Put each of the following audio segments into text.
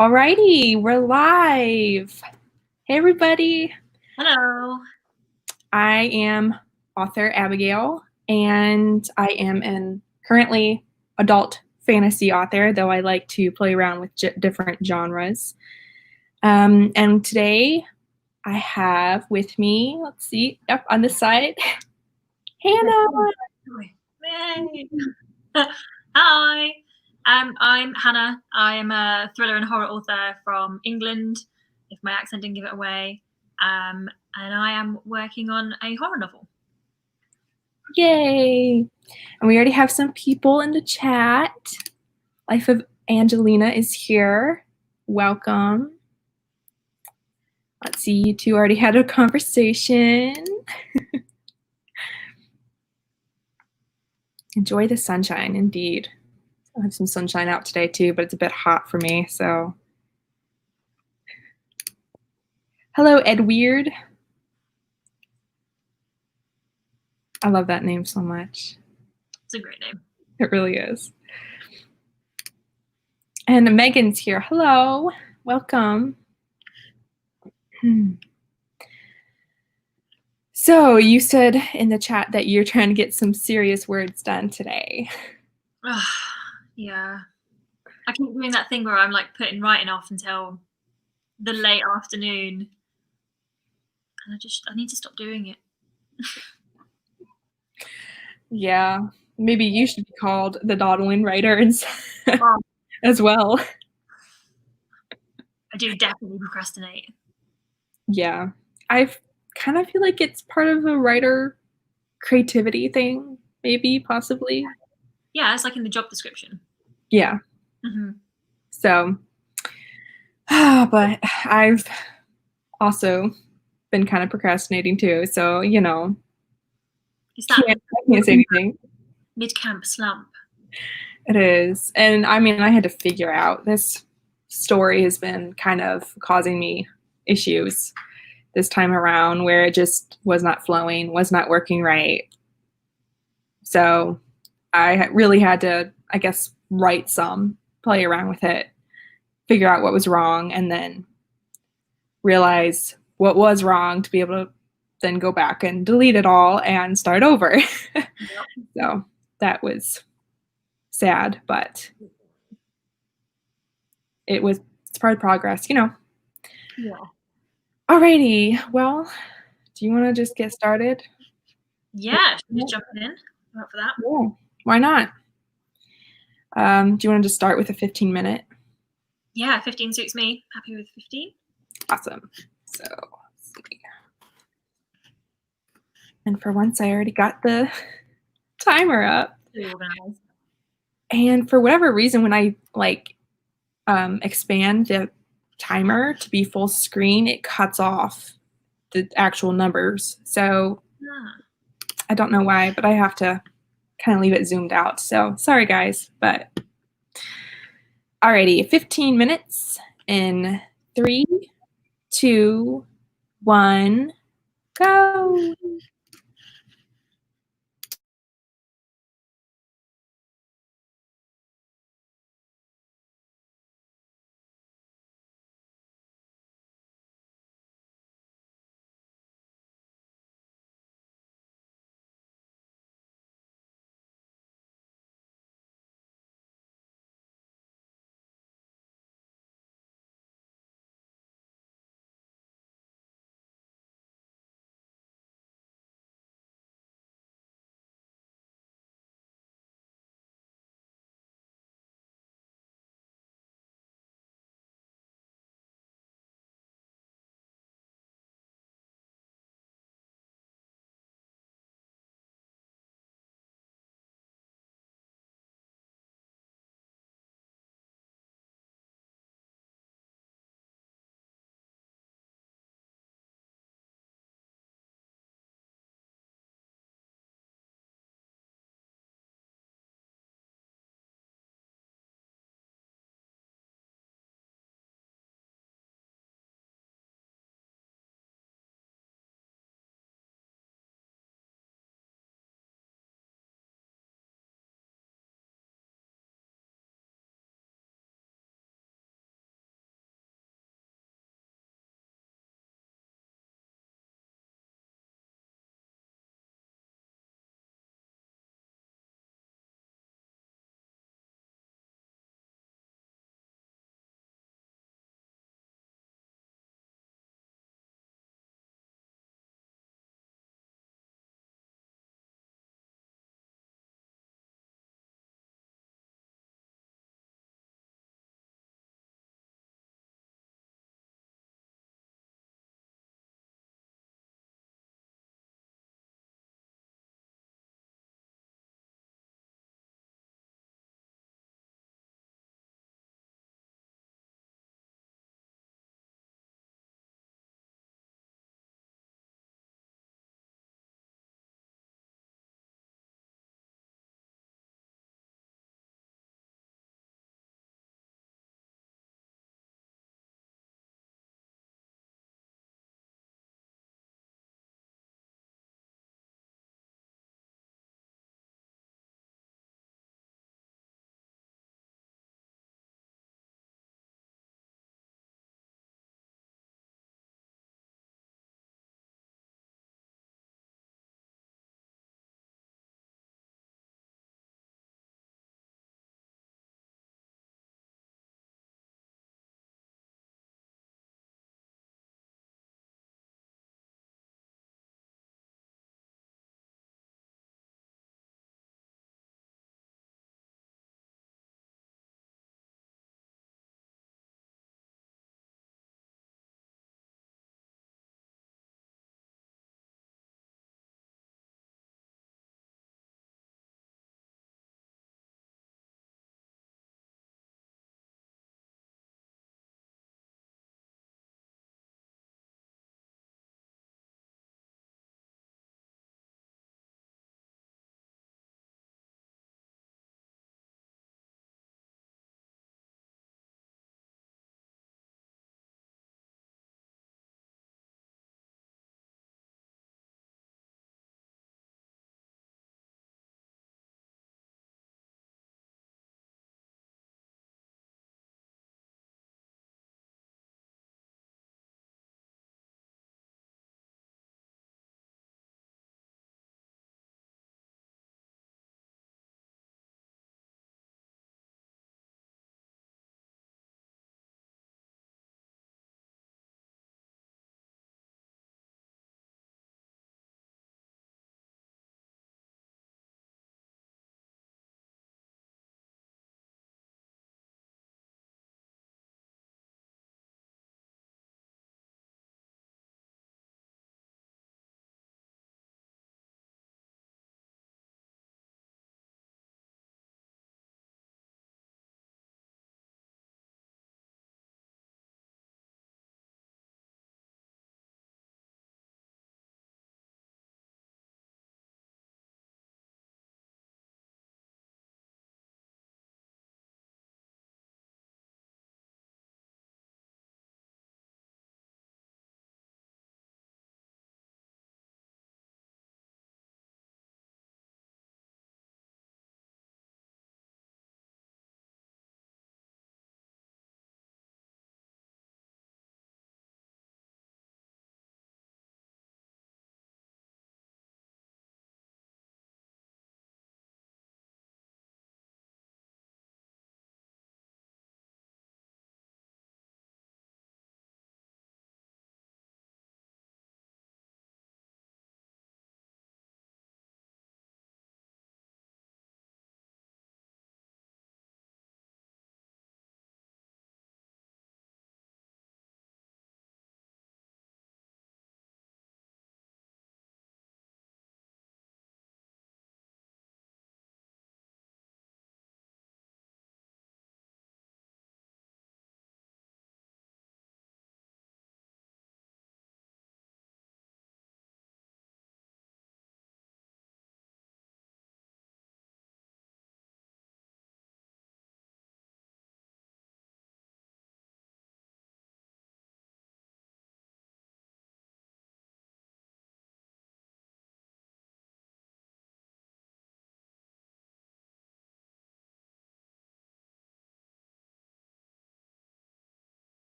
Alrighty, we're live. Hey everybody, Hello. I am author Abigail, and I am an currently adult fantasy author, though I like to play around with different genres. And today I have with me, let's see, up on this side, Hannah. Yay. Hi. I'm Hannah. I am a thriller and horror author from England, if my accent didn't give it away. And I am working on a horror novel. Yay! And we already have some people in the chat. Life of Angelina is here. Welcome. Let's see, you two already had a conversation. Enjoy the sunshine, indeed. I have some sunshine out today too, but it's a bit hot for me, so. Hello, Ed Weird. I love that name so much. It's a great name. It really is. And Megan's here. Hello, welcome. So you said in the chat that you're trying to get some serious words done today. Yeah. I keep doing that thing where I'm like putting writing off until the late afternoon. And I need to stop doing it. Yeah, maybe you should be called the dawdling writer as well. I do definitely procrastinate. Yeah, I kind of feel like it's part of a writer creativity thing, maybe, possibly. Yeah, it's like in the job description. Yeah. Mm-hmm. So, but I've also been kind of procrastinating too. So, you know, I can't say anything. Mid-camp slump. It is. And I mean, I had to figure out this story has been kind of causing me issues this time around where it just was not flowing, was not working right. So I really had to, I guess, write some, play around with it, figure out what was wrong, and then realize what was wrong to be able to then go back and delete it all and start over. Yep. So that was sad, but it's part of progress, you know. Yeah. Alrighty, well, do you want to just get started? Yeah, just jumping in. I'm up for that. Yeah, why not? Do you want to just start with a 15-minute? Yeah, 15 suits me. Happy with 15. Awesome. So, let's see. And for once, I already got the timer up. Really organized. And for whatever reason, when I expand the timer to be full screen, it cuts off the actual numbers. So I don't know why, but I have to kind of leave it zoomed out. So sorry, guys, but alrighty, 15 minutes in 3, 2, 1, go.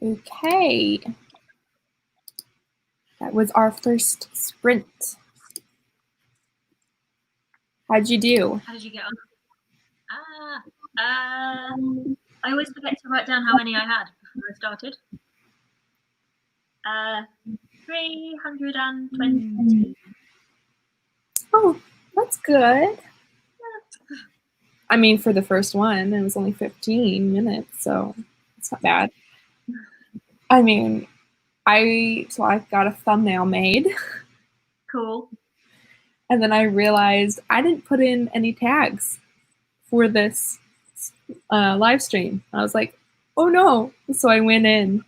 Okay. That was our first sprint. How'd you do? How did you get on? I always forget to write down how many I had before I started. 320. Oh, that's good. I mean, for the first one, it was only 15 minutes, so it's not bad. I mean, I got a thumbnail made. Cool. And then I realized I didn't put in any tags for this live stream. I was like, oh no. So I went in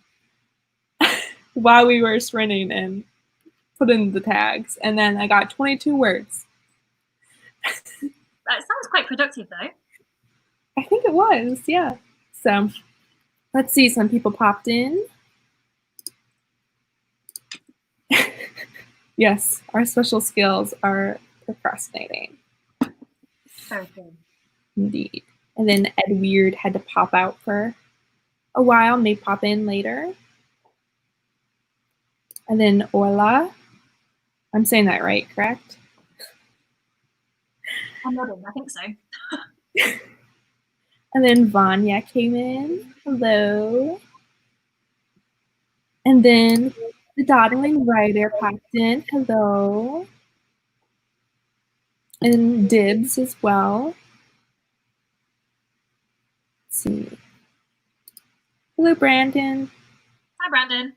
while we were sprinting and put in the tags. And then I got 22 words. That sounds quite productive, though. I think it was, yeah. So let's see, some people popped in. Yes, our special skills are procrastinating. Very good. Indeed. And then Ed Weird had to pop out for a while, may pop in later. And then Ola. I'm saying that right, correct? I'm nodding, I think so. And then Vanya came in. Hello. And then the dawdling writer popped in. Hello. And Dibs as well. Let's see. Hello, Brandon. Hi, Brandon.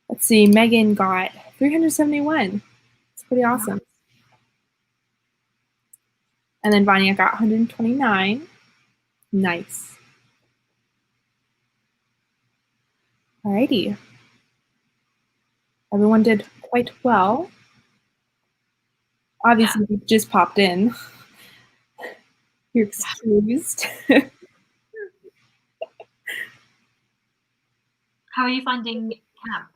Let's see. Megan got 371. It's pretty awesome. And then Vanya got 129. Nice. Alrighty. Everyone did quite well. Obviously, you just popped in. You're excused. How are you finding camp?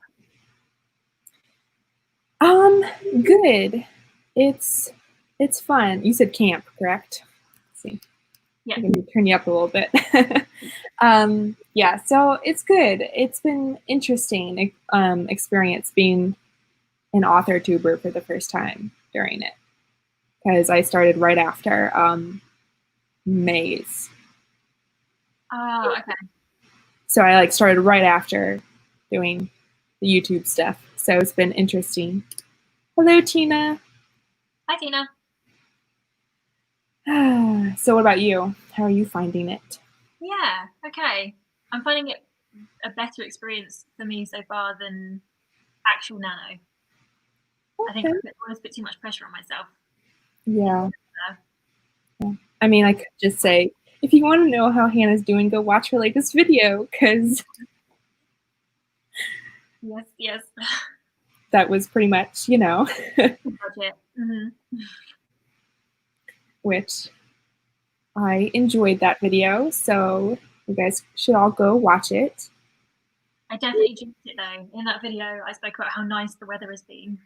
Good. It's fun. You said camp, correct? Let's see. Yeah. I'm gonna turn you up a little bit. Yeah, so it's good. It's been interesting experience being an author tuber for the first time during it, because I started right after Maze. Oh, okay. So I started right after doing the YouTube stuff. So it's been interesting. Hello, Tina. Hi, Tina. So what about you? How are you finding it? Yeah, okay. I'm finding it a better experience for me so far than actual Nano. Okay. I think I always put too much pressure on myself. Yeah. I mean, I could just say, if you want to know how Hannah's doing, go watch her latest video, because yes, that was pretty much, which I enjoyed that video, so you guys should all go watch it. I definitely jinxed it though. In that video, I spoke about how nice the weather has been,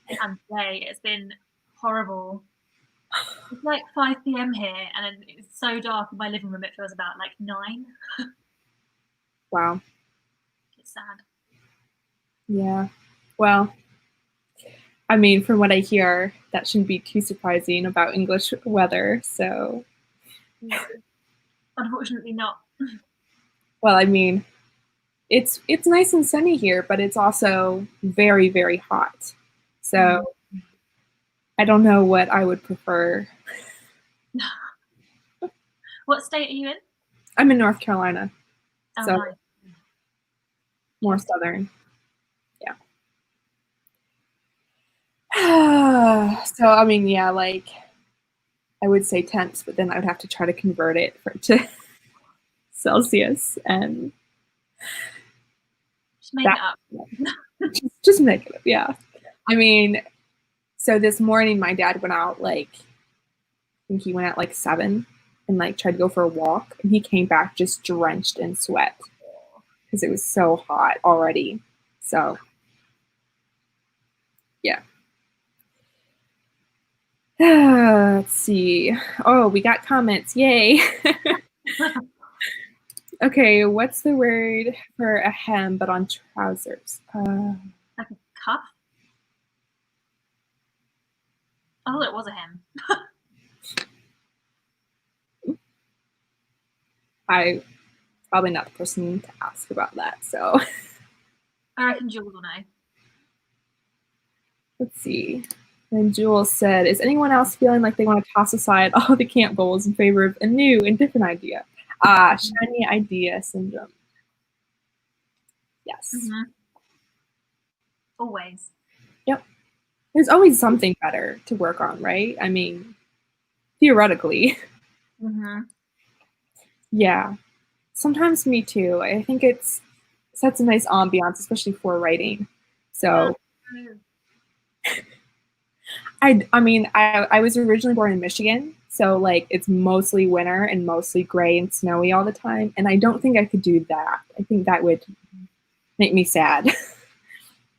and today it's been horrible. It's like 5 p.m. here, and it's so dark in my living room. It feels about like 9. Wow. It's sad. Yeah. Well, I mean, from what I hear, that shouldn't be too surprising about English weather. So. Yeah. Unfortunately, not. Well, I mean, it's nice and sunny here, but it's also very, very hot. So I don't know what I would prefer. What state are you in? I'm in North Carolina. Oh, so nice. More southern. Yeah. So I mean, yeah, I would say temps, but then I would have to try to convert it to Celsius and just make it up. just make it up, yeah. I mean, so this morning my dad went out I think he went at 7 and tried to go for a walk, and he came back just drenched in sweat because it was so hot already. So yeah. Let's see. Oh, we got comments. Yay. Okay, what's the word for a hem but on trousers? Like a cuff? I thought it was a hem. I probably not the person to ask about that. So I reckon Jules will know. let's see. And Jules said, "Is anyone else feeling like they want to toss aside all the camp goals in favor of a new and different idea?" Shiny idea syndrome. Yes. Mm-hmm. Always. Yep. There's always something better to work on, right? I mean, theoretically. Mm-hmm. Yeah. Sometimes me too. I think it's sets a nice ambiance, especially for writing. So I mean, I was originally born in Michigan, so like it's mostly winter and mostly gray and snowy all the time, and I don't think I could do that. I think that would make me sad.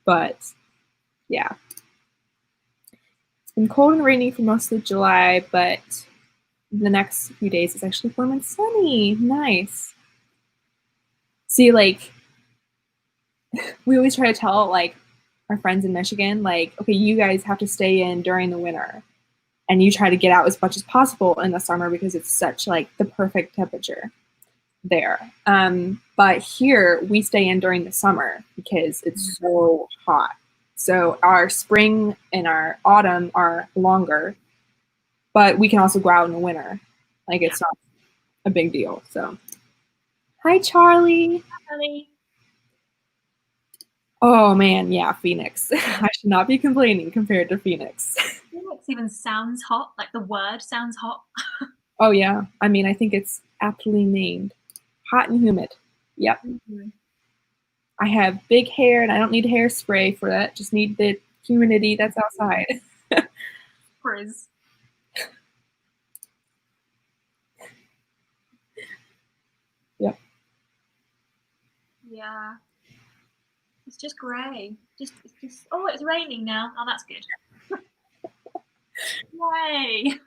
But yeah. It's been cold and rainy for most of July, but the next few days it's actually warm and sunny. Nice. See, like we always try to tell like our friends in Michigan, like, okay, you guys have to stay in during the winter and you try to get out as much as possible in the summer because it's such like the perfect temperature there. But here we stay in during the summer because it's so hot. So our spring and our autumn are longer, but we can also go out in the winter. Like it's not a big deal. So hi, Charlie. Charlie. Oh man, yeah, Phoenix. I should not be complaining compared to Phoenix. Phoenix even sounds hot. Like the word sounds hot. Oh yeah. I mean, I think it's aptly named. Hot and humid. Yep. Mm-hmm. I have big hair and I don't need hairspray for that. Just need the humidity that's outside. Frizz. Yep. Yeah. It's just grey. It's just oh, it's raining now. Oh, that's good. Yay.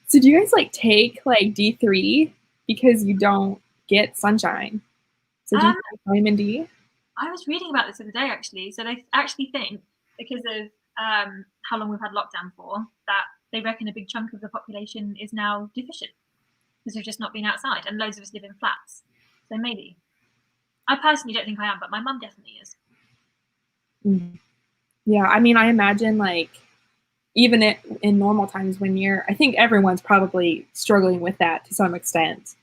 So do you guys like take like D3 because you don't get sunshine? So do you take vitamin D? I was reading about this the other day actually. So they actually think because of how long we've had lockdown for, that they reckon a big chunk of the population is now deficient because we've just not been outside, and loads of us live in flats. So maybe. I personally don't think I am, but my mum definitely is. Mm. Yeah, I mean, I imagine like even in normal times when I think everyone's probably struggling with that to some extent,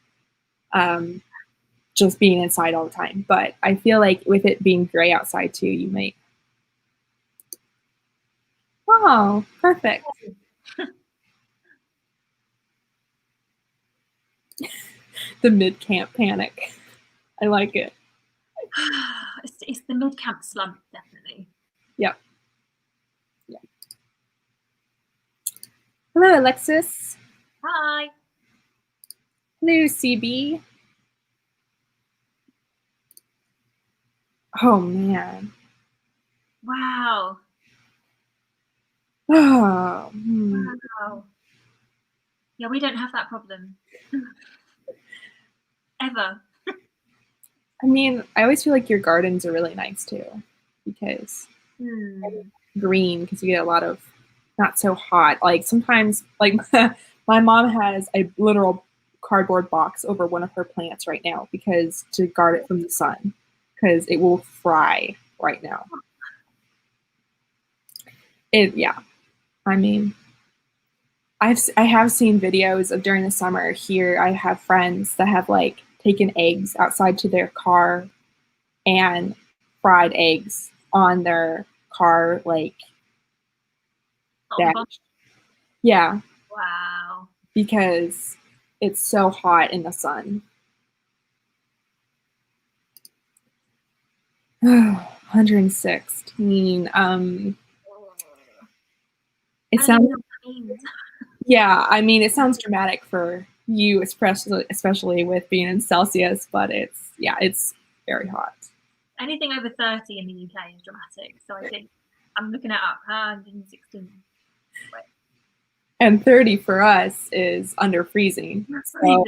just being inside all the time. But I feel like with it being gray outside too, you might. Oh, perfect. The mid-camp panic. I like it. It's the mid-camp slump, definitely. Yep. Yeah. Hello, Alexis. Hi. Hello, CB. Oh, man. Wow. Oh, Wow. Yeah, we don't have that problem. Ever. I mean, I always feel like your gardens are really nice too because green because you get a lot of not so hot. Like sometimes, like my mom has a literal cardboard box over one of her plants right now because to guard it from the sun because it will fry right now. Yeah, I mean, I have seen videos of during the summer here. I have friends that have like taken eggs outside to their car and fried eggs on their car like dash. Yeah. Wow. Because it's so hot in the sun. 116. It sounds. Yeah, I mean, it sounds dramatic for you, especially with being in Celsius, but it's very hot. Anything over 30 in the UK is dramatic. So I think I'm looking it up. 116. Wait. And 30 for us is under freezing. So.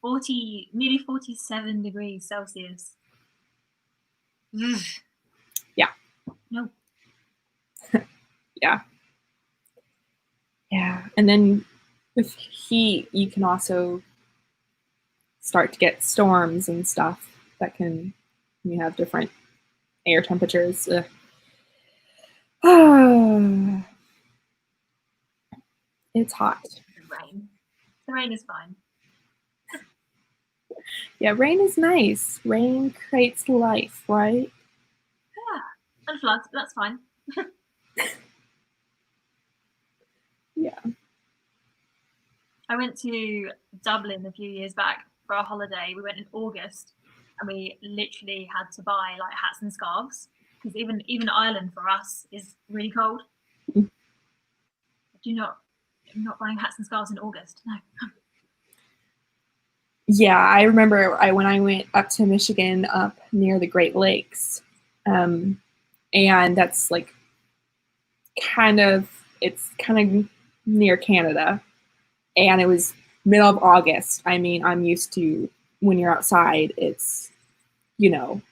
nearly 47 degrees Celsius. Ugh. Yeah. No. Yeah. Yeah. And then with heat, you can also start to get storms and stuff that can, you have different air temperatures. It's hot. The rain. The rain is fine. Yeah, rain is nice. Rain creates life, right? Yeah. And floods, but that's fine. Yeah. I went to Dublin a few years back for a holiday. We went in August and we literally had to buy like hats and scarves because even Ireland for us is really cold. I'm not buying hats and scarves in August. No. Yeah, I remember when I went up to Michigan, up near the Great Lakes, and that's like it's kind of near Canada, and it was middle of August. I mean, I'm used to when you're outside, it's, you're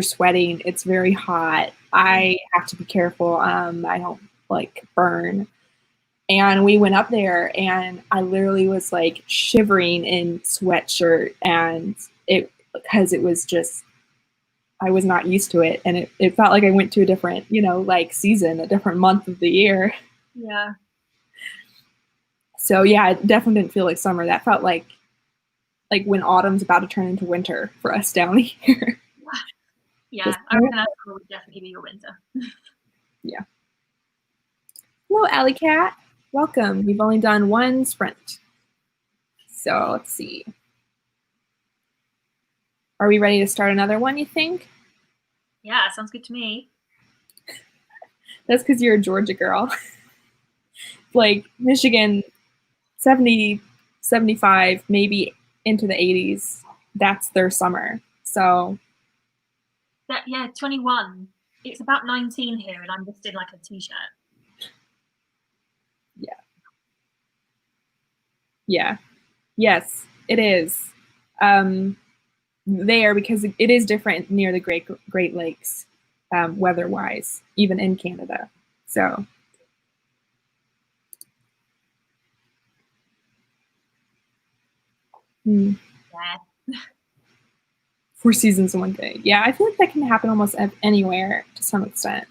sweating, it's very hot. I have to be careful. I don't like burn. And we went up there and I literally was like shivering in sweatshirt, and because it was just, I was not used to it. And it felt like I went to a different, like season, a different month of the year. Yeah. So yeah, it definitely didn't feel like summer. That felt like when autumn's about to turn into winter for us down here. Yeah, I reckon that would definitely be your winter. Yeah. Hello, Alley Cat. Welcome. We've only done one sprint. So let's see. Are we ready to start another one, you think? Yeah, sounds good to me. That's because you're a Georgia girl. Like Michigan, 70, 75, maybe into the 80s. That's their summer. So yeah, 21. It's about 19 here, and I'm just in like a t-shirt. Yeah. Yeah. Yes, it is. There, because it is different near the Great Lakes, weather-wise, even in Canada. So. Yeah. 4 seasons in one day. Yeah, I feel like that can happen almost anywhere to some extent.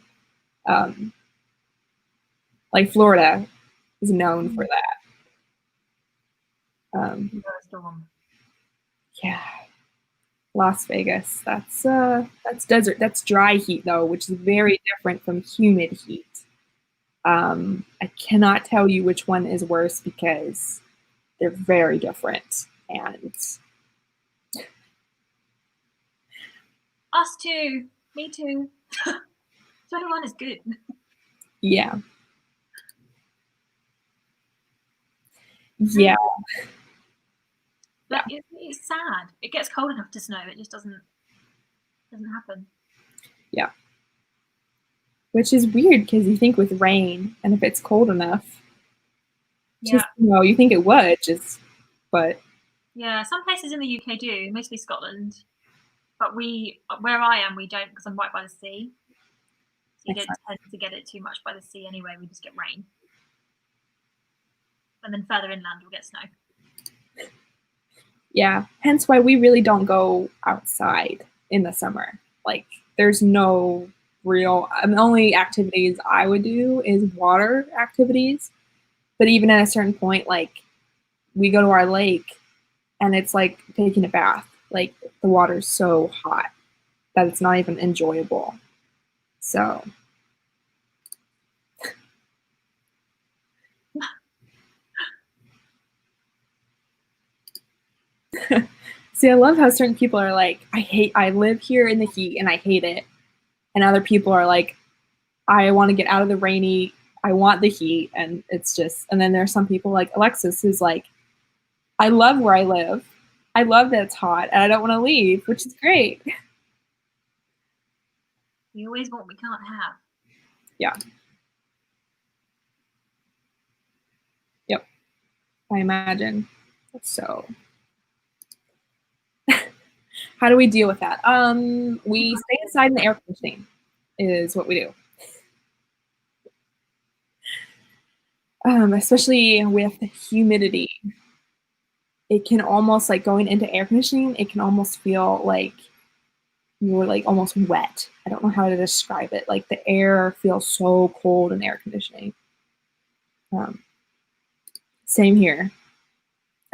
Like Florida is known for that. Yeah, Las Vegas. That's desert. That's dry heat though, which is very different from humid heat. I cannot tell you which one is worse because they're very different. And us too. Me too. 21 is good. Yeah. Yeah. But it's sad. It gets cold enough to snow. It just doesn't happen. Yeah. Which is weird because you think with rain, and if it's cold enough, just, you think it would, but. Yeah, some places in the UK do, mostly Scotland. But where I am, we don't, because I'm right by the sea. So you don't tend to get it too much by the sea anyway. We just get rain. And then further inland, we'll get snow. Yeah, hence why we really don't go outside in the summer. Like, there's no real, the only activities I would do is water activities. But even at a certain point, like, we go to our lake and it's like taking a bath. Like, the water's so hot that it's not even enjoyable. So. See, I love how certain people are like, I live here in the heat and I hate it. And other people are like, I want to get out of the rainy, I want the heat. And it's just, and then there are some people like Alexis who's like, I love where I live. I love that it's hot and I don't want to leave, which is great. We always want what we can't have. Yeah. Yep. I imagine. So how do we deal with that? We stay inside in the air conditioning is what we do. Especially with humidity. It can almost, like, going into air conditioning, it can almost feel like you're, like, almost wet. I don't know how to describe it. Like, the air feels so cold in air conditioning. Same here.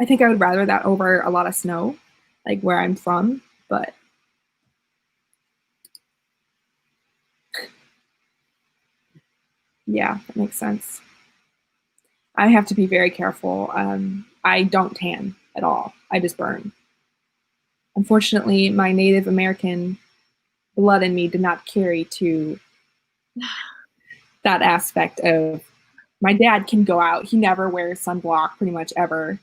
I think I would rather that over a lot of snow, like where I'm from, but yeah, that makes sense. I have to be very careful. I don't tan at all. I just burn. Unfortunately, my Native American blood in me did not carry to that aspect of my dad can go out. He never wears sunblock pretty much ever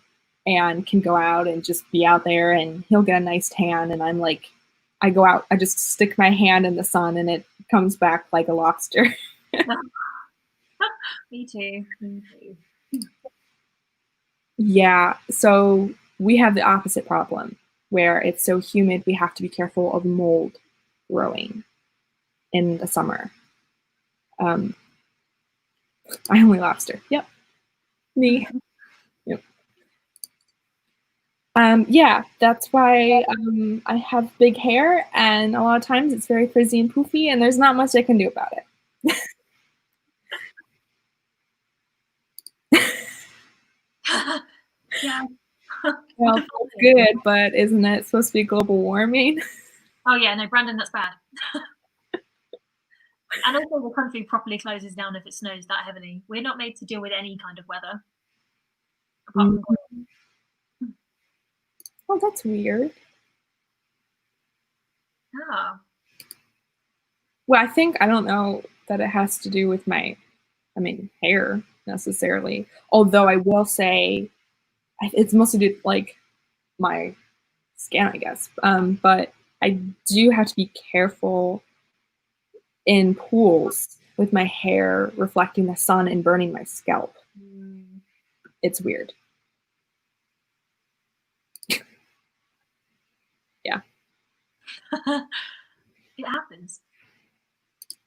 and can go out and just be out there and he'll get a nice tan. And I'm like, I go out, I just stick my hand in the sun and it comes back like a lobster. Me too. Me too. Yeah, so we have the opposite problem where it's so humid we have to be careful of mold growing in the summer. I only lobster. Yep, me. Yep. Yeah, that's why I have big hair, and a lot of times it's very frizzy and poofy, and there's not much I can do about it. Yeah. Well, that's good, but isn't it supposed to be global warming? Oh yeah, no, Brandon, that's bad. And also the country properly closes down if it snows that heavily. We're not made to deal with any kind of weather. Apart from Oh, that's weird. oh. Well, I think, I don't know that it has to do with my, hair necessarily. Although I will say it's mostly due to, like, my skin, I guess. But I do have to be careful in pools with my hair reflecting the sun and burning my scalp. It's weird. Yeah. It happens.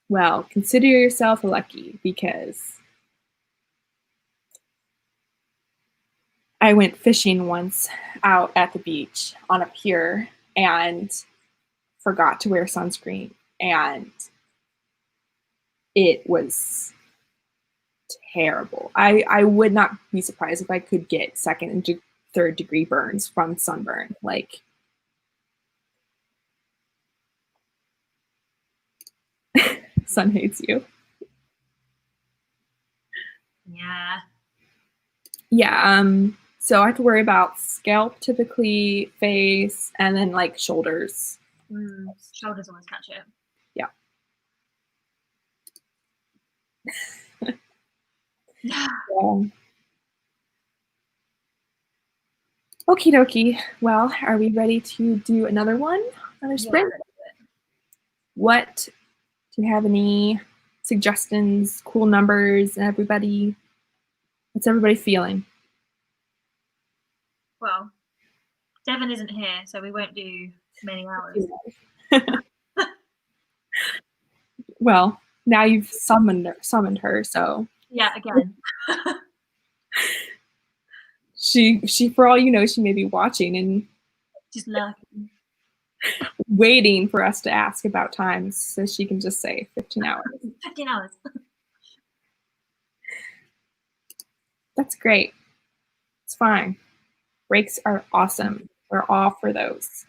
Well, consider yourself lucky because I went fishing once out at the beach on a pier and forgot to wear sunscreen, and it was terrible. I would not be surprised if I could get second and third degree burns from sunburn. Like, sun hates you. Yeah. Yeah, so I have to worry about scalp typically, face, and then like shoulders. Shoulders always catch it. Yeah. Yeah. Okie dokie. Well, are we ready to do another one? Another sprint? Yeah. What, do you have any suggestions, cool numbers, everybody? What's everybody feeling? Well, Devon isn't here, so we won't do many hours. Well, now you've summoned her, so yeah, again. she for all you know, she may be watching and just lurking, waiting for us to ask about times so she can just say 15 hours. 15 hours. That's great. It's fine. Breaks are awesome. We're all for those.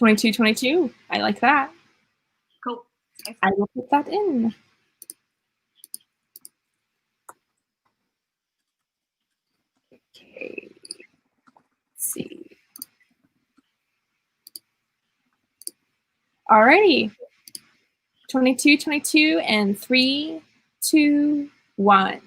22-22. I like that. Cool. I will put that in. Okay. Let's see. Alrighty. 22-22 and 3, 2, 1.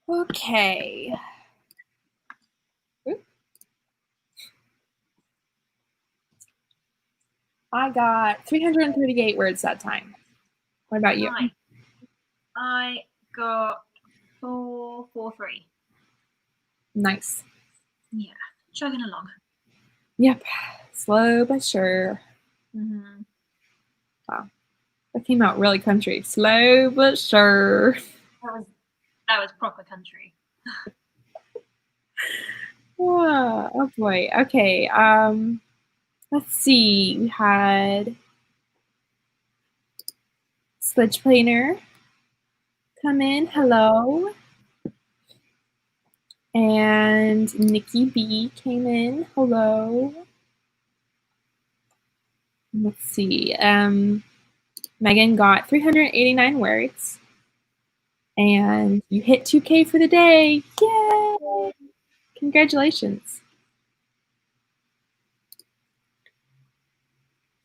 Okay. Oop. I got 338 words that time. What about you? Nice. I got 443. Nice. Yeah, chugging along. Yep. Slow but sure. Mm-hmm. Wow. That came out really country. Slow but sure. That was proper country. Whoa. Oh boy. Okay. Let's see. We had Sludge Planer come in. Hello. And Nikki B came in. Hello. Let's see. Megan got 389 words. And you hit 2K for the day. Yay! Congratulations.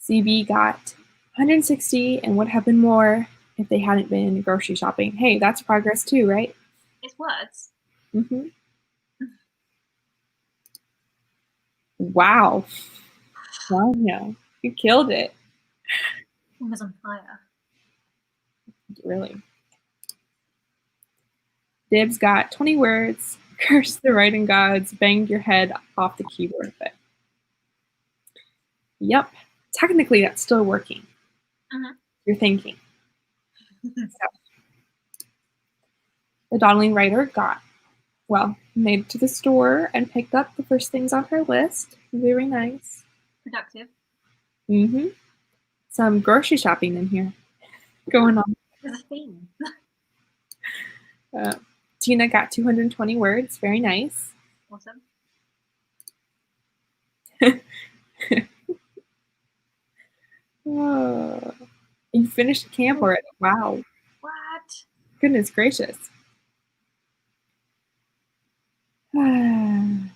CB got 160 and would have been more if they hadn't been grocery shopping. Hey, that's progress too, right? It's words. Mm-hmm. Wow. Wow, yeah. You killed it. It was on fire. Really. Dibs got 20 words. Curse the writing gods. Banged your head off the keyboard with it. Yep. Technically, that's still working. Mm-hmm. You're thinking. So, the dawdling writer made it to the store and picked up the first things on her list. Very nice. Productive. Mm-hmm. Some grocery shopping in here going on. There's a theme. Tina got 220 words. Very nice. Awesome. Oh, you finished camp already. Wow. What? Goodness gracious. Let's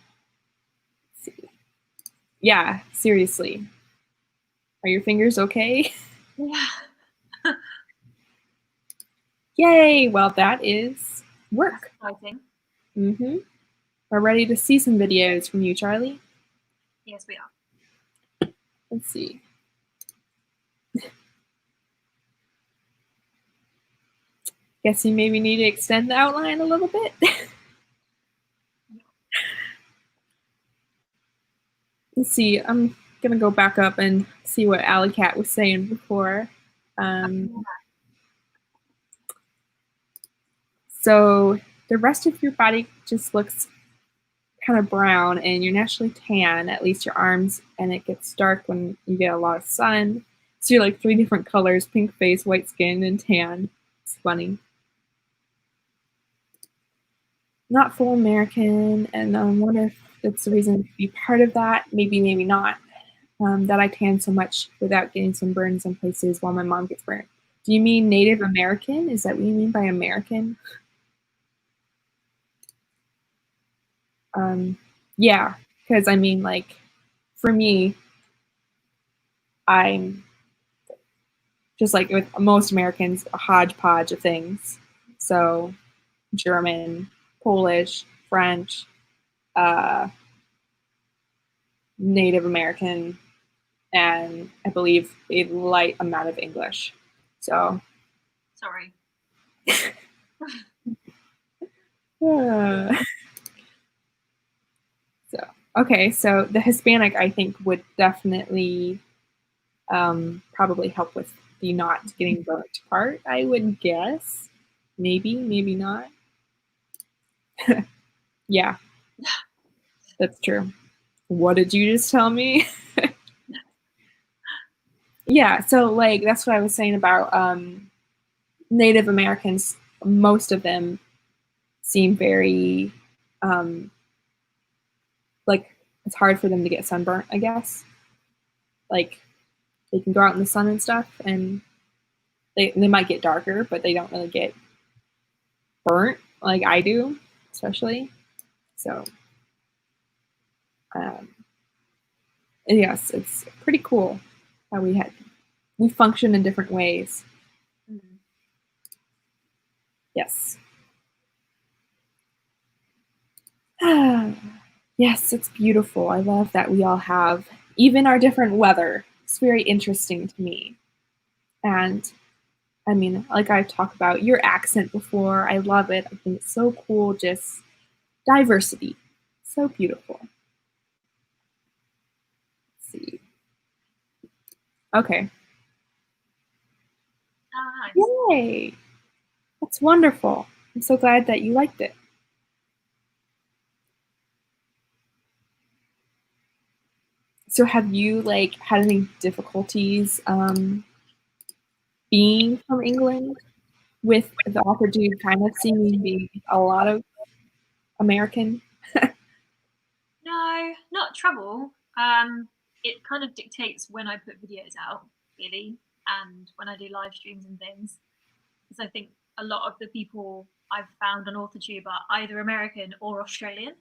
see. Yeah, seriously. Are your fingers okay? Yeah. Yay! Well, that is work. Exciting. Mm-hmm. We're ready to see some videos from you, Charlie. Yes, we are. Let's see. Guess you maybe need to extend the outline a little bit. Let's see. I'm gonna go back up and see what Alley Cat was saying before. So the rest of your body just looks kind of brown, and you're naturally tan, at least your arms, and it gets dark when you get a lot of sun. So you're like 3 different colors: pink face, white skin, and tan. It's funny. Not full American, and I wonder if that's the reason to be part of that. Maybe, maybe not. That I tan so much without getting some burns in places while my mom gets burnt. Do you mean Native American? Is that what you mean by American? Yeah, because I mean, like, for me, I'm just like with most Americans, a hodgepodge of things. So, German, Polish, French, Native American, and I believe a light amount of English. So, Sorry. So, okay, so the Hispanic, I think, would definitely probably help with the not getting burnt part, I would guess. Maybe, maybe not. Yeah, that's true. What did you just tell me? Yeah, so like that's what I was saying about Native Americans. Most of them seem very like it's hard for them to get sunburnt, I guess. Like they can go out in the sun and stuff, and they might get darker, but they don't really get burnt like I do, especially. So, yes, it's pretty cool how we function in different ways. Mm. Yes. Yes, it's beautiful. I love that we all have even our different weather. It's very interesting to me. And I mean, like I talked about your accent before, I love it. I think it's so cool. Just diversity. So beautiful. Let's see. Okay. Nice. Yay. That's wonderful. I'm so glad that you liked it. So have you like had any difficulties being from England with the author dude kind of seeming to be a lot of American? No, not trouble. It kind of dictates when I put videos out, really, and when I do live streams and things. Because I think a lot of the people I've found on AuthorTube are either American or Australian.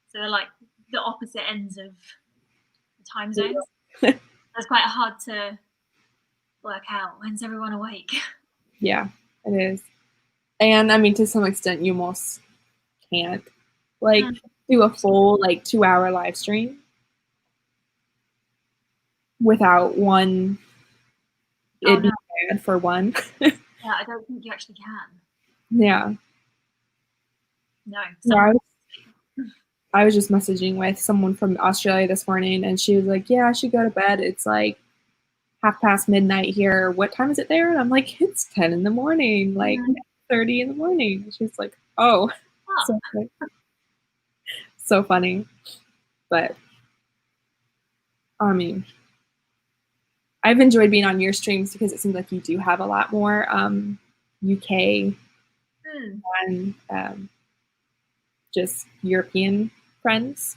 So they're like the opposite ends of the time zones. It's quite hard to work out when's everyone awake. Yeah, it is. And I mean, to some extent, you almost can't like do a full like 2-hour live stream without one. It'd be bad for one. Yeah, I don't think you actually can. Yeah. No. Yeah, I was just messaging with someone from Australia this morning, and she was like, "Yeah, I should go to bed. It's like midnight here. What time is it there?" And I'm like, "It's 10 in the morning, like 30 in the morning." And she's like, "Oh, so, so funny." But I mean, I've enjoyed being on your streams because it seems like you do have a lot more UK and just European friends.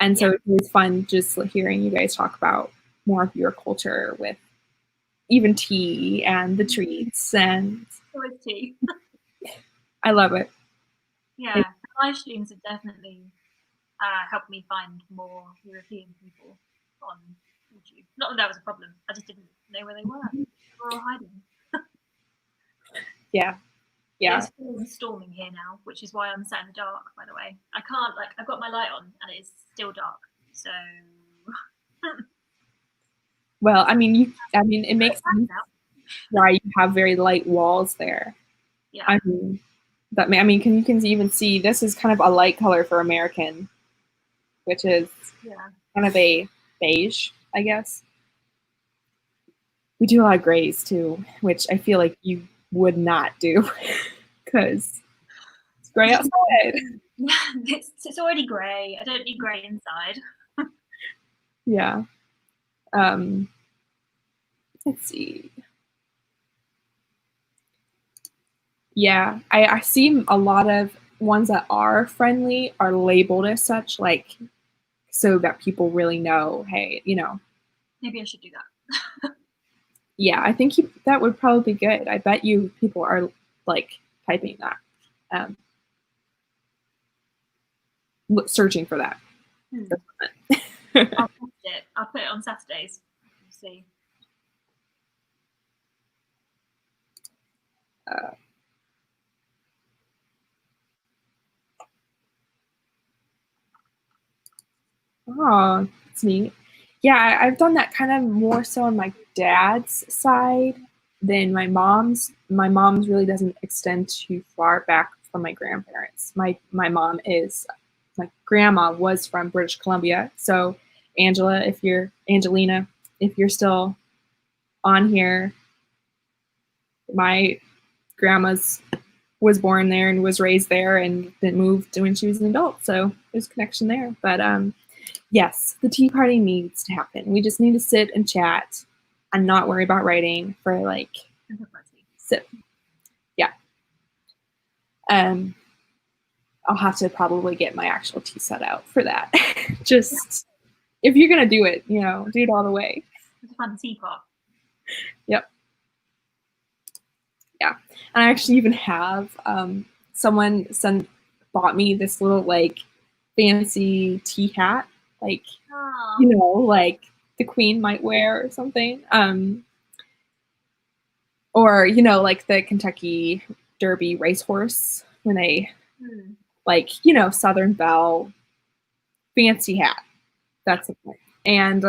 And so it was fun just hearing you guys talk about more of your culture with even tea and the treats. And with tea. I love it. Yeah, live streams have definitely helped me find more European people on YouTube. Not that that was a problem. I just didn't know where they were. They were all hiding. Yeah. Yeah. It's storming here now, which is why I'm sat in the dark, by the way. I can't, like, I've got my light on and it's still dark. So. Well, I mean, it makes sense why you have very light walls there. Yeah. I mean, you can even see this is kind of a light color for American, which is kind of a beige, I guess. We do a lot of grays too, which I feel like you would not do because it's gray outside. Yeah, it's already gray. I don't need gray inside. Yeah. Let's see. Yeah, I see a lot of ones that are friendly are labeled as such, like so that people really know, hey, you know. Maybe I should do that. Yeah, I think that would probably be good. I bet you people are like typing that, searching for that. I'll post it. I'll put it on Saturdays. We'll see. Oh, it's neat. Yeah, I've done that kind of more so on my dad's side than my mom's. My mom's really doesn't extend too far back from my grandparents. My grandma was from British Columbia. So Angelina, if you're still on here, my grandma's was born there and was raised there and then moved when she was an adult. So there's a connection there. But yes, the tea party needs to happen. We just need to sit and chat and not worry about writing for like sip. Yeah. I'll have to probably get my actual tea set out for that. Just if you're gonna do it, you know, do it all the way. It's a fun teapot. Yep. Yeah. And I actually even have someone bought me this little like fancy tea hat, like you know, like the queen might wear or something. Or, you know, like the Kentucky Derby racehorse when they like, Southern Belle, fancy hat. That's the point. And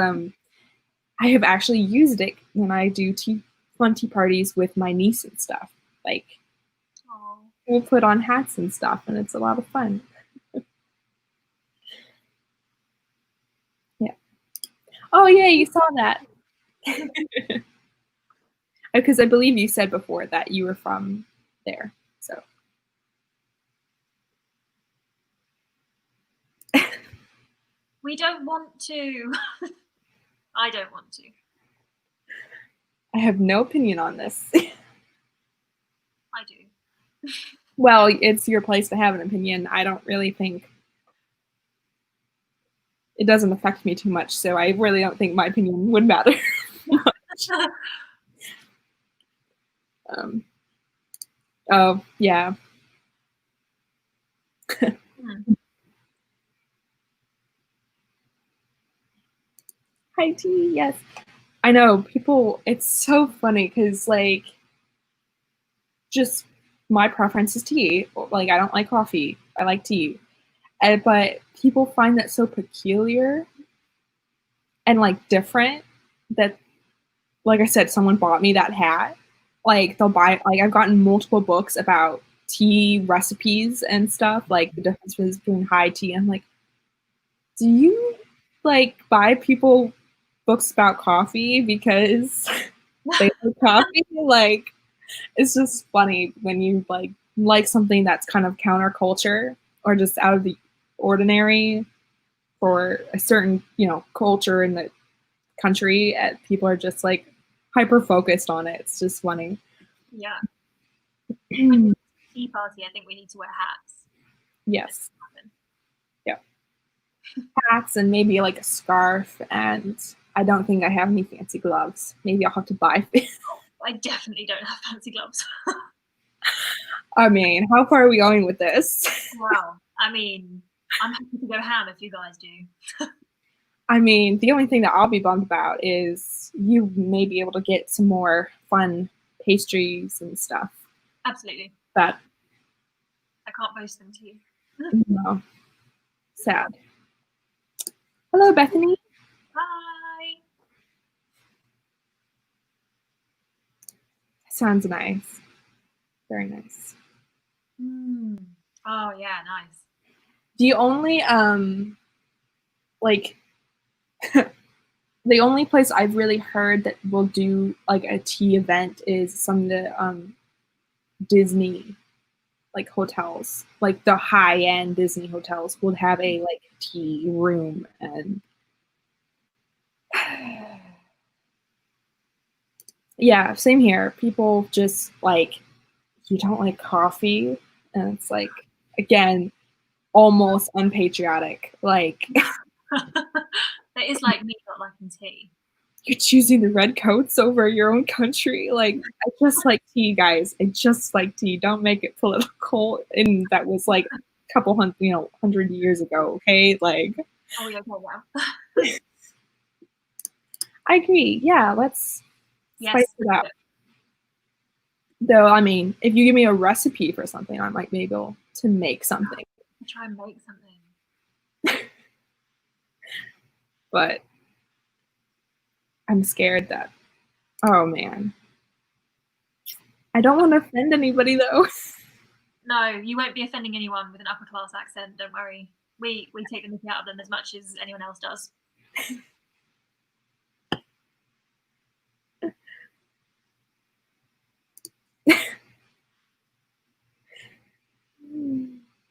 I have actually used it when I do fun tea parties with my niece and stuff. Like, Oh. we'll put on hats and stuff, and it's a lot of fun. Yeah. Oh, yeah, you saw that. Because I believe you said before that you were from there, so. We don't want to. I don't want to. I have no opinion on this. I do. Well, it's your place to have an opinion. I don't really think it doesn't affect me too much, so I really don't think my opinion would matter much. Oh, yeah. Hi, T. Yes. I know, people, it's so funny because, like, just my preference is tea. Like, I don't like coffee. I like tea. But people find that so peculiar and, like, different that, like I said, someone bought me that hat. Like, they'll buy, like, I've gotten multiple books about tea recipes and stuff, like the differences between high tea. I'm like, do you, like, buy people books about coffee because they like coffee? Like, it's just funny when you like something that's kind of counterculture or just out of the ordinary for a certain culture in the country, and people are just like hyper focused on it. It's just funny. Yeah. Tea party, I think we need to wear hats. Yes. Yeah. Hats and maybe like a scarf, and I don't think I have any fancy gloves. Maybe I'll have to buy. I definitely don't have fancy gloves. I mean, how far are we going with this? Wow. I mean, I'm happy to go ham if you guys do. I mean, the only thing that I'll be bummed about is you may be able to get some more fun pastries and stuff. Absolutely. But I can't boast them to you. No. Sad. Hello, Bethany. Hi. Sounds nice. Very nice. Oh yeah, nice. Do you only like the only place I've really heard that will do like a tea event is some of the Disney like hotels, like the high end Disney hotels will have a like tea room, and yeah, same here. People just like, you don't like coffee, and it's like, again, almost unpatriotic. Like, That is like me not liking tea. you're choosing the red coats over your own country. Like, I just like tea, guys. I just like tea. Don't make it political. And that was like a couple hundred years ago. Okay, like. Oh yeah, wow. I agree. Yeah, let's spice it up. Good. Though, I mean, if you give me a recipe for something, I might be able to make something. I'll try and make something. But I'm scared that, oh man. I don't want to offend anybody though. No, you won't be offending anyone with an upper class accent, don't worry. We take the mickey out of them as much as anyone else does.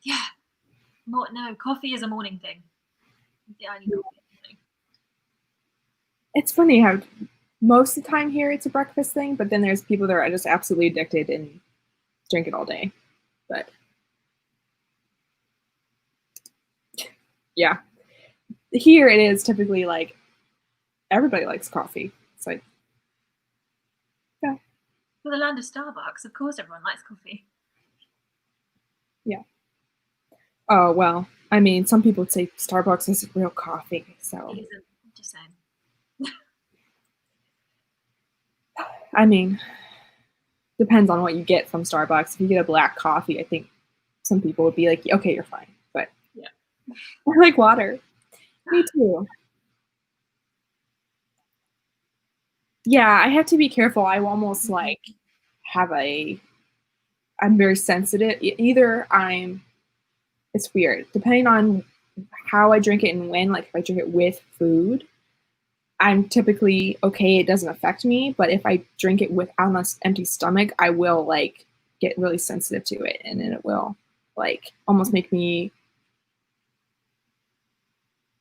Yeah. No, coffee is a morning thing. Yeah, I need coffee in the morning. It's funny how most of the time here it's a breakfast thing, but then there's people that are just absolutely addicted and drink it all day. But yeah, here it is typically like everybody likes coffee. It's like, yeah. For the land of Starbucks, of course everyone likes coffee. Yeah. Oh, well, I mean, some people would say Starbucks isn't real coffee, so. It isn't, just saying. I mean, depends on what you get from Starbucks. If you get a black coffee, I think some people would be like, okay, you're fine. But yeah, I like water. Me too. Yeah, I have to be careful. I almost like have I'm very sensitive. Either it's weird. Depending on how I drink it and when, like if I drink it with food, I'm typically okay, it doesn't affect me. But if I drink it with on an empty stomach, I will like get really sensitive to it, and then it will like almost make me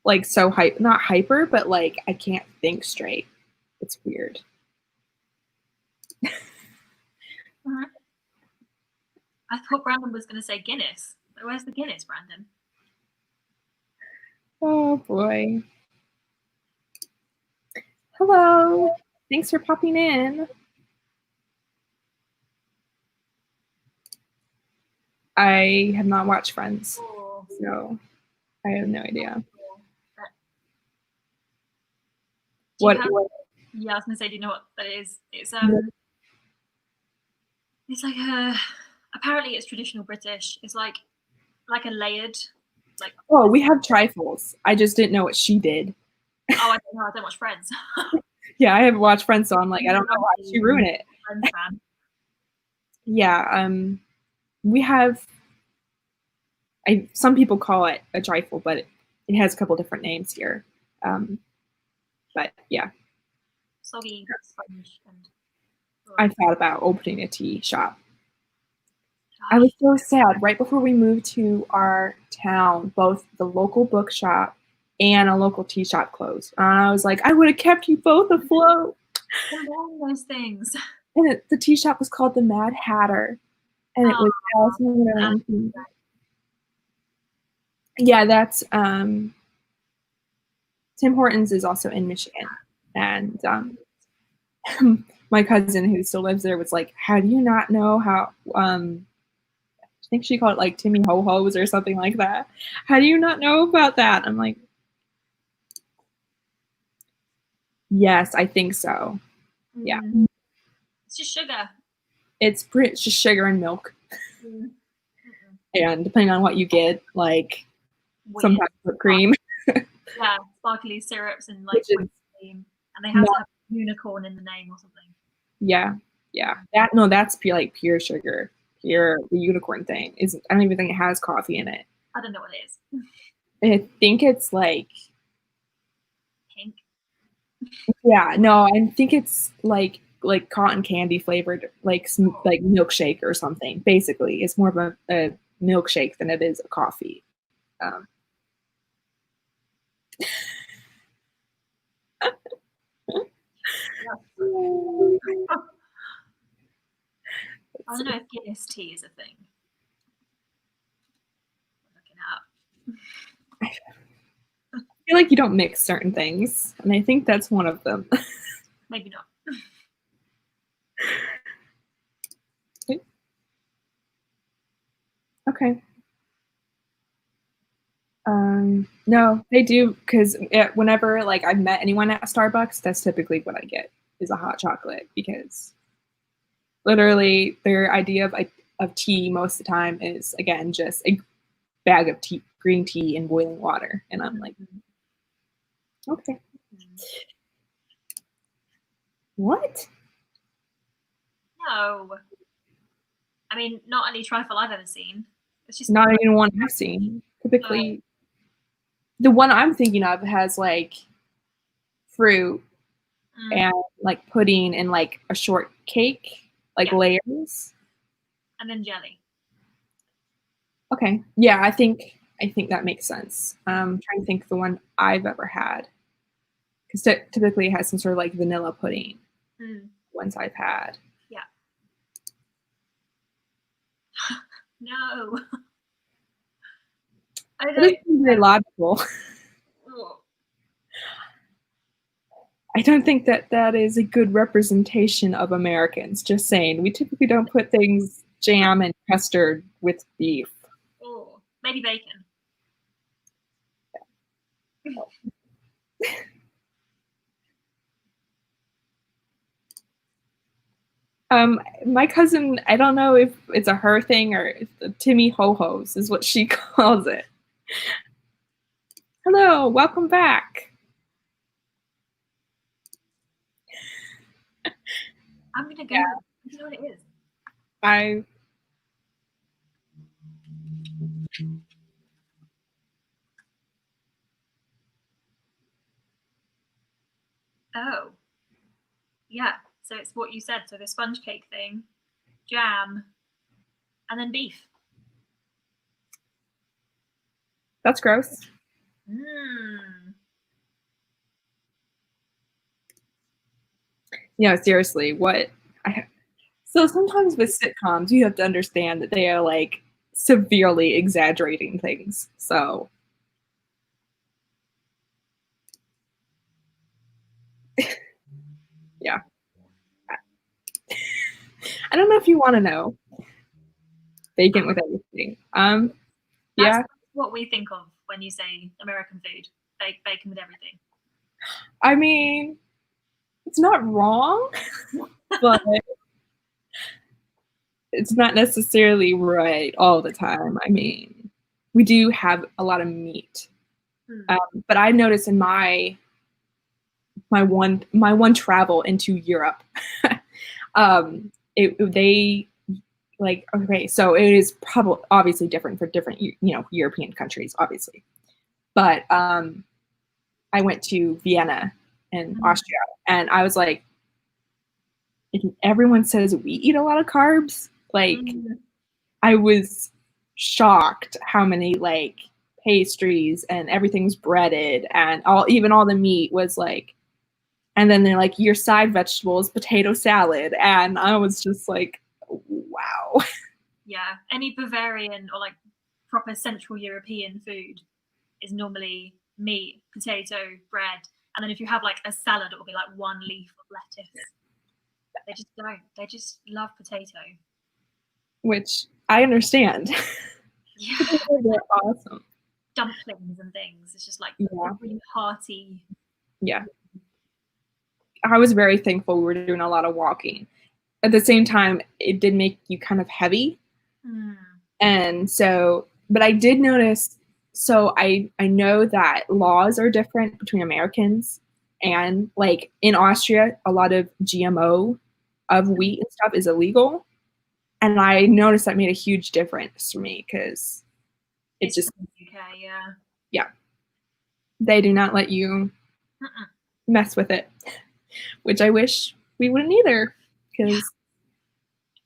like so not hyper, but like I can't think straight. It's weird. I thought Brandon was going to say Guinness. Where's the Guinness, Brandon? Oh boy. Hello. Thanks for popping in. I have not watched Friends, so I have no idea. What? Yeah, I was gonna say, do you know what that is? It's it's like apparently it's traditional British. It's like a layered, like. Oh, we have trifles. I just didn't know what she did. Oh, I don't know. I don't watch Friends. Yeah, I haven't watched Friends, so I'm like, I don't know why she ruined it. Friends fan. Yeah, we have. Some people call it a trifle, but it has a couple different names here. But yeah. Soggy sponge and. I thought about opening a tea shop. I was so sad. Right before we moved to our town, both the local bookshop and a local tea shop closed. And I was like, I would have kept you both afloat. Combine those things. And the tea shop was called the Mad Hatter. And it was awesome. Yeah, that's Tim Hortons is also in Michigan. And my cousin who still lives there was like, how do you not know how I think she called it like Timmy Ho Ho's or something like that. How do you not know about that? I'm like, yes, I think so. Yeah. It's just sugar. It's just sugar and milk. And depending on what you get, like sometimes whipped cream. Yeah, sparkly syrups and like whipped cream. And they have to have a unicorn in the name or something. Yeah. That's pure sugar. The unicorn thing isn't. I don't even think it has coffee in it. I don't know what it is. I think it's like pink. Yeah, no, I think it's like cotton candy flavored, like milkshake or something. Basically, it's more of a milkshake than it is a coffee. I don't know if Guinness tea is a thing. I'm looking it up. I feel like you don't mix certain things, and I think that's one of them. Maybe not. Okay. No, they do, because whenever like I've met anyone at Starbucks, that's typically what I get is a hot chocolate, because literally their idea of tea most of the time is again just a bag of green tea and boiling water, and I'm like, okay. What? No. I mean, not any trifle I've ever seen. It's just not even one I've seen. Typically, the one I'm thinking of has like fruit and like pudding and like a shortcake, like layers, and then jelly. Okay, yeah, I think that makes sense. I'm trying to think of the one I've ever had, because typically it has some sort of like vanilla pudding. Ones I've had. Yeah. No. I don't. It's very logical. I don't think that is a good representation of Americans. Just saying, we typically don't put things jam and custard with beef. Oh, maybe bacon. My cousin, I don't know if it's a her thing or if the Timmy Ho Hos is what she calls it. Hello, welcome back. I'm gonna go. Yeah. I don't know what it is. I Oh, yeah. So it's what you said. So the sponge cake thing, jam, and then beef. That's gross. Mmm. Yeah, seriously, what? So sometimes with sitcoms, you have to understand that they are like severely exaggerating things. So yeah, I don't know if you want to know bacon with everything. Yeah, That's what we think of when you say American food. Bacon with everything. I mean, it's not wrong, but it's not necessarily right all the time. I mean, we do have a lot of meat, but I noticed in my one travel into Europe, they like okay, so it is probably obviously different for different European countries, obviously, but I went to Vienna in Austria, and I was like, everyone says we eat a lot of carbs. Like, I was shocked how many like pastries and everything's breaded, and even all the meat was like, and then they're like, your side vegetable is potato salad, and I was just like, wow. Yeah, any Bavarian or like proper Central European food is normally meat, potato, bread, and then if you have like a salad, it'll be like one leaf of lettuce. They just don't. They just love potato. Which I understand. Yeah, They're awesome. dumplings and things. It's just like Yeah. really hearty. Yeah. I was very thankful we were doing a lot of walking. At the same time, it did make you kind of heavy. And so, but I did notice, so I know that laws are different between Americans and like in Austria, a lot of GMO of wheat and stuff is illegal. And I noticed that made a huge difference for me because it just, UK, yeah. yeah, they do not let you mess with it, which I wish we wouldn't either because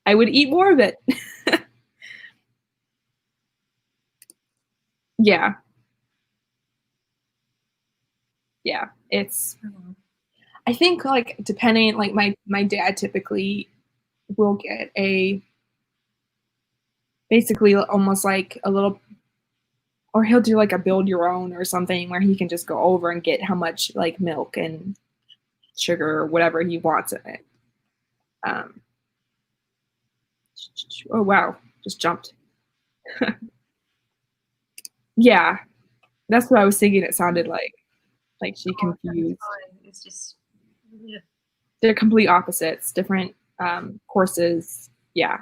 I would eat more of it. Yeah. Yeah. I think like depending, like my dad typically will get basically almost like a little, or he'll do like a build your own or something where he can just go over and get how much like milk and sugar or whatever he wants in it. Um, oh wow, just jumped. Yeah, that's what I was thinking. It sounded like she confused. It's just yeah. They're complete opposites, different courses. Yeah.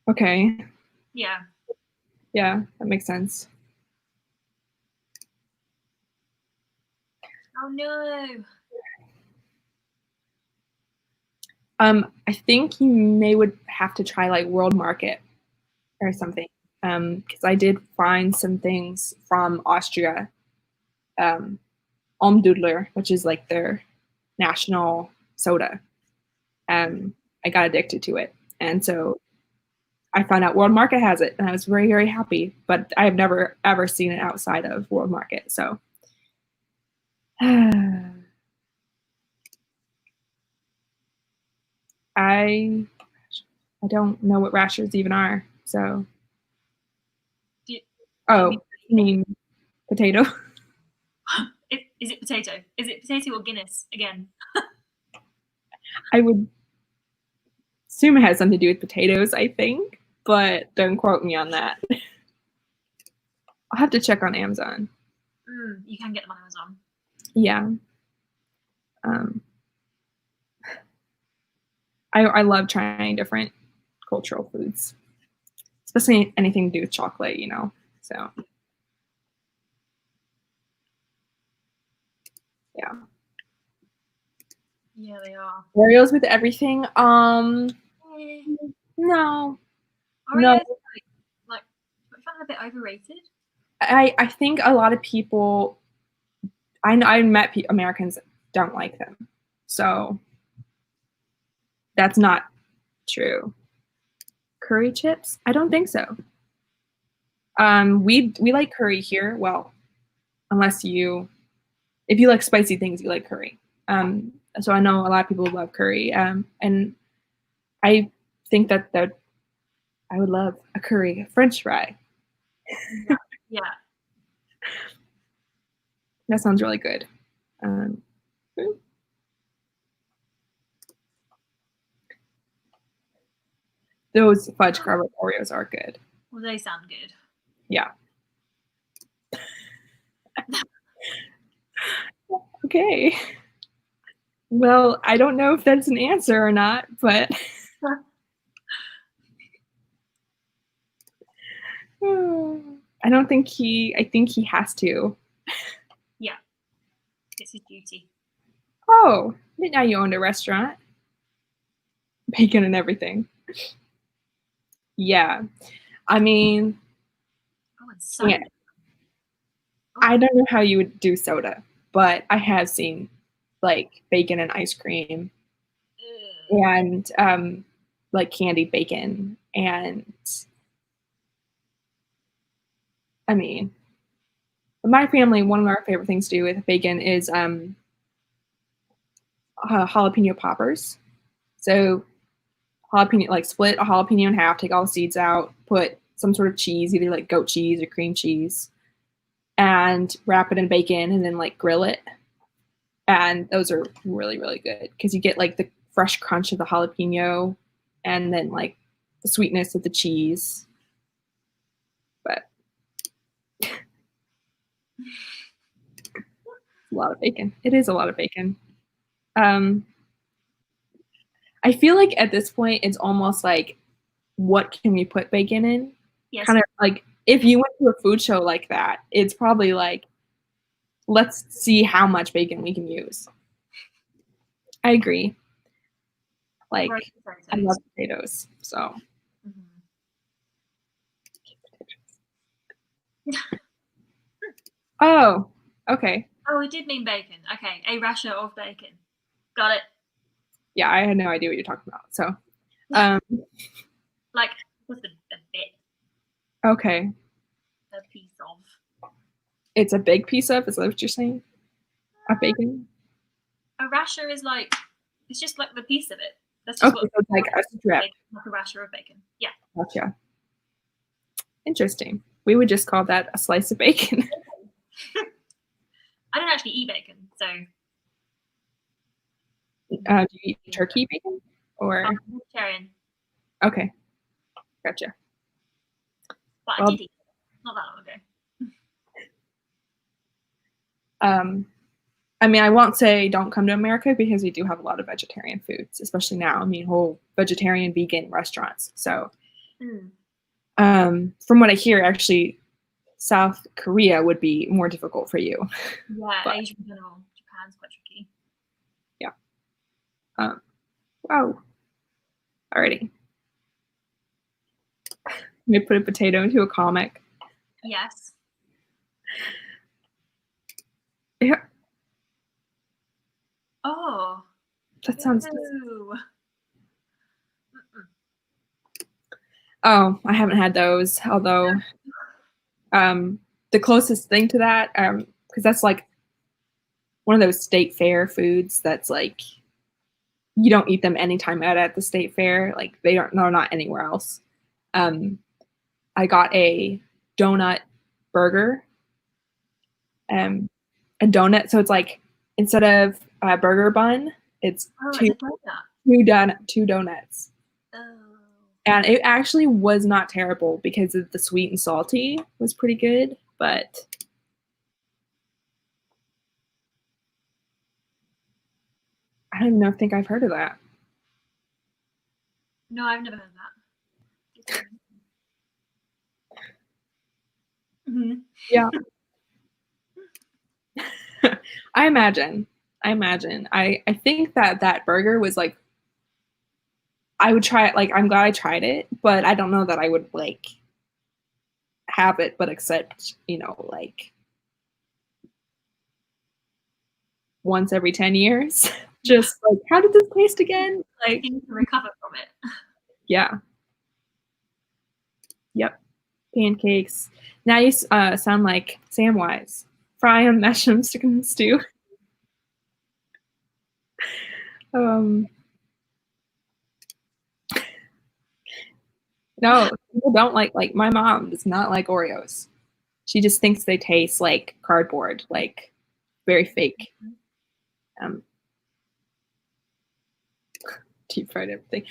Okay. Yeah. Yeah, that makes sense. Oh no. I think you would have to try like World Market or something. Because I did find some things from Austria, Almdudler, which is like their national soda. I got addicted to it, and so I found out World Market has it, and I was very, very happy. But I have never ever seen it outside of World Market. So I don't know what rashers even are. So I mean potato. Is it potato? Is it potato or Guinness again? I would assume it has something to do with potatoes, I think, but don't quote me on that. I'll have to check on Amazon. You can get them on Amazon. Yeah. Um, I love trying different cultural foods, especially anything to do with chocolate, you know. So yeah. Yeah, they are. Oreos with everything. Eh, No, no. Oreos, like, I find them a bit overrated. I think a lot of people. I met Americans that don't like them, so that's not true. Curry chips? I don't think so. We like curry here. Well, unless if you like spicy things, you like curry. So I know a lot of people love curry. And I think that I would love a curry French fry. Yeah. That sounds really good. Um, those fudge carrot Oreos are good. Well, they sound good. Yeah. Okay. Well, I don't know if that's an answer or not, but I don't think I think he has to. Yeah. It's his duty. Oh, didn't know you owned a restaurant. Bacon and everything. Yeah. I mean, Oh, and soda. yeah, I don't know how you would do soda, but I have seen like bacon and ice cream and like candied bacon. And I mean, my family, one of our favorite things to do with bacon is jalapeno poppers. So jalapeno, like split a jalapeno in half, take all the seeds out, put some sort of cheese, either like goat cheese or cream cheese, and wrap it in bacon and then like grill it. And those are really, really good because you get like the fresh crunch of the jalapeno and then like the sweetness of the cheese. But a lot of bacon. It is a lot of bacon. Um, I feel like at this point, it's almost like, what can we put bacon in? Yes. Kind of like if you went to a food show like that, it's probably like, let's see how much bacon we can use. I agree. Like, I love potatoes, so. Oh, okay. Oh, it did mean bacon. Okay, a rasher of bacon. Got it. Yeah, I had no idea what you're talking about. So, like, what's a bit? Okay. A piece of. It's a big piece of. Is that what you're saying? A bacon. A rasher is like, it's just like the piece of it. That's just Okay, so it's like a strip. Like a rasher of bacon. Yeah. Gotcha. Interesting. We would just call that a slice of bacon. I don't actually eat bacon, so. Do you eat turkey bacon or? I'm vegetarian. Okay, gotcha. But I did eat it not that long ago. I mean, I won't say don't come to America because we do have a lot of vegetarian foods, especially now. I mean, whole vegetarian, vegan restaurants. So, from what I hear, actually, South Korea would be more difficult for you. Yeah, but Asia in general. Japan's quite tricky. Yeah. Wow. Alrighty. Let me put a potato into a comic. Yes. Yeah. Oh. That sounds. Ew. Oh, I haven't had those. Although, the closest thing to that, because that's like one of those state fair foods that's like you don't eat them anytime at the state fair. Like they're not anywhere else. I got a donut burger. A donut. So it's like instead of a burger bun, it's two donuts. Oh. And it actually was not terrible because of the sweet and salty was pretty good, but I don't even think I've heard of that. No, I've never heard that. Mm-hmm. Yeah. I imagine. I think that burger was like, I would try it. Like, I'm glad I tried it, but I don't know that I would like have it, but except, like once every 10 years. Just like, how did this taste again? Like, You need to recover from it. yeah. Yep. Pancakes. Now you sound like Samwise. Fry them, mash them, stick them in stew. No, people don't like my mom does not like Oreos. She just thinks they taste like cardboard, like very fake. Deep fried everything.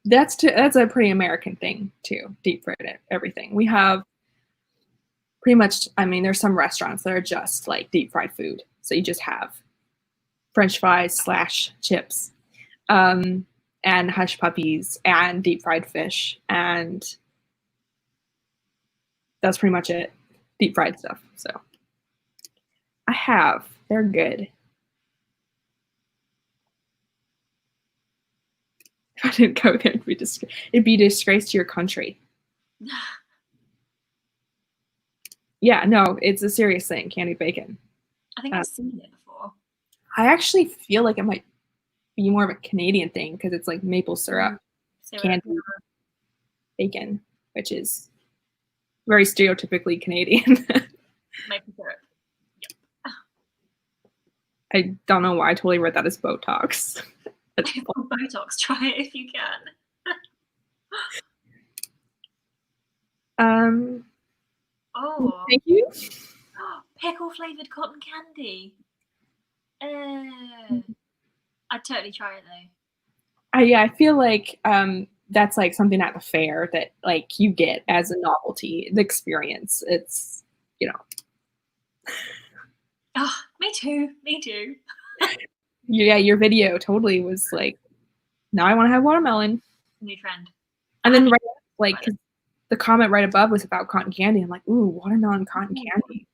That's a pretty American thing too. Deep fried everything. We have pretty much. I mean, there's some restaurants that are just like deep fried food. So you just have French fries / chips, and hush puppies and deep fried fish, and that's pretty much it. Deep fried stuff. So I have. They're good. If I didn't go there, it'd be a disgrace to your country. Yeah, no, it's a serious thing. Candied bacon. I think I've seen it before. I actually feel like it might be more of a Canadian thing because it's like maple syrup, candied bacon, which is very stereotypically Canadian. Maple syrup. Yep. I don't know why I totally read that as Botox. Botox, try it if you can. Oh, thank you. Pickle flavored cotton candy. I'd totally try it though. Yeah, I feel like that's like something at the fair that like you get as a novelty, the experience. It's Oh, me too. Me too. Yeah, your video totally was like, now I want to have watermelon. New trend. And then like the comment right above was about cotton candy. I'm like, ooh, watermelon cotton candy.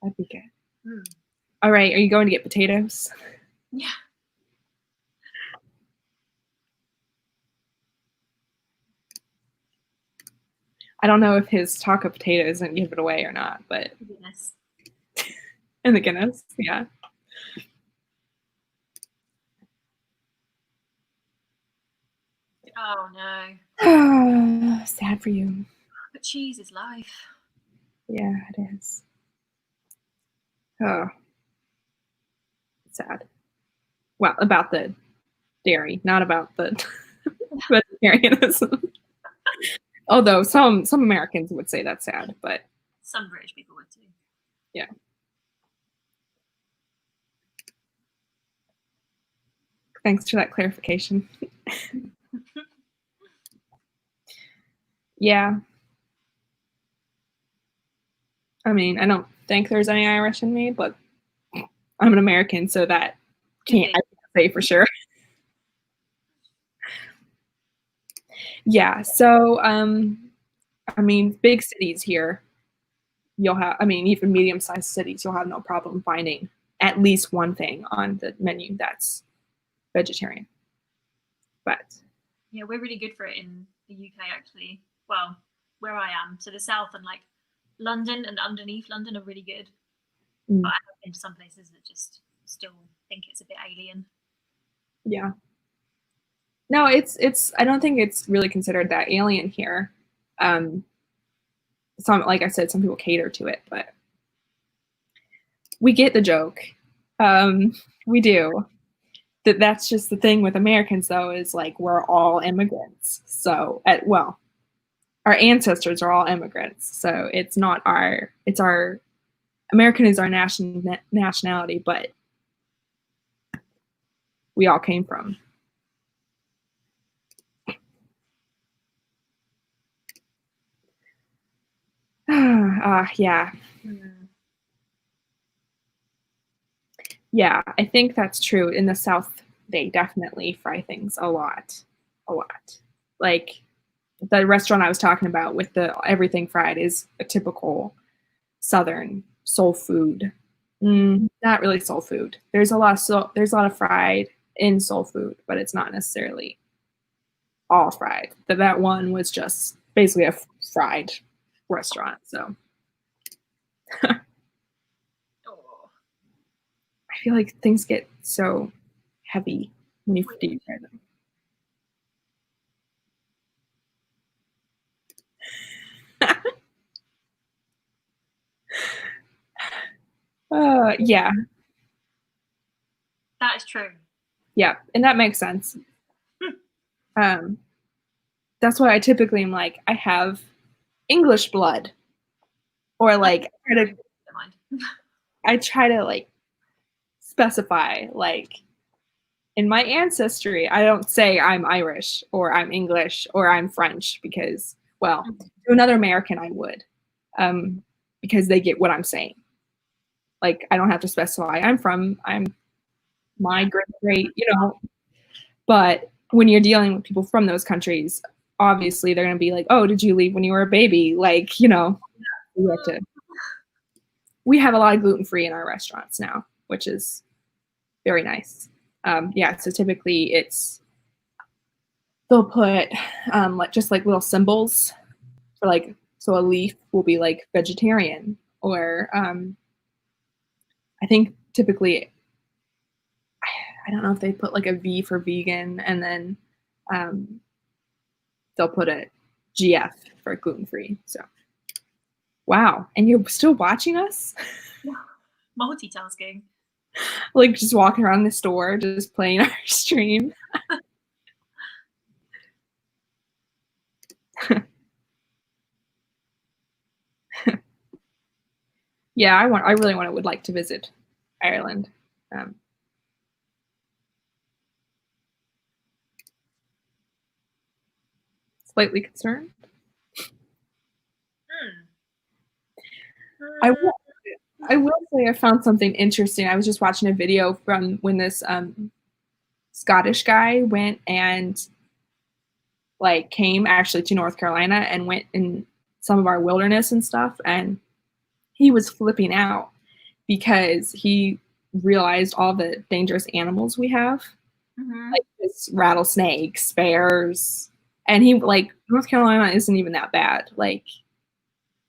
That'd be good. All right, are you going to get potatoes? Yeah. I don't know if his taco potatoes didn't give it away or not, but Goodness. in the Guinness, yeah. Oh no. Sad for you. But cheese is life. Yeah, it is. Oh, sad. Well, about the dairy, not about the vegetarianism. Although some Americans would say that's sad, but some British people would too. Yeah. Thanks for that clarification. Yeah. I mean, I don't think there's any Irish in me, but I'm an American, so that I can't say for sure. Yeah. So, I mean, big cities here, you'll have, I mean, even medium-sized cities, you'll have no problem finding at least one thing on the menu that's vegetarian. But yeah, we're really good for it in the UK actually. Well, where I am, so the south and like London and underneath London are really good. But I have been to some places that just still think it's a bit alien. Yeah. No, it's I don't think it's really considered that alien here. Some, like I said, some people cater to it, but we get the joke. We do. That's just the thing with Americans, though, is like we're all immigrants. So, well, our ancestors are all immigrants. So it's our American is our nationality, but we all came from. Yeah. Yeah, I think that's true. In the South, they definitely fry things a lot, a lot. Like the restaurant I was talking about with the everything fried is a typical Southern soul food. Not really soul food. There's a lot of fried in soul food, but it's not necessarily all fried. That one was just basically a fried restaurant. So Oh, I feel like things get so heavy when you deep fry them. Yeah, that is true. yeah, and that makes sense. Um, that's why I typically am like, I have English blood, or like I try to like specify like in my ancestry. I don't say I'm Irish or I'm English or I'm French because, well, to another American I would, because they get what I'm saying. Like I don't have to specify I'm my great, But when you're dealing with people from those countries, obviously they're going to be like, oh, did you leave when you were a baby? Like, we have a lot of gluten-free in our restaurants now, which is very nice. Yeah, so typically they'll put like just like little symbols for like, so a leaf will be like vegetarian, or I think typically, I don't know if they put like a V for vegan, and then um, they'll put a GF for gluten-free. So wow, and you're still watching us? Multitasking. Like just walking around the store, just playing our stream. Yeah, I really would like to visit Ireland. Um, Slightly concerned. I will, I will say I found something interesting. I was just watching a video from when this Scottish guy went and like came actually to North Carolina and went in some of our wilderness and stuff, and he was flipping out because he realized all the dangerous animals we have, like this rattlesnakes, bears, and he like North Carolina isn't even that bad. Like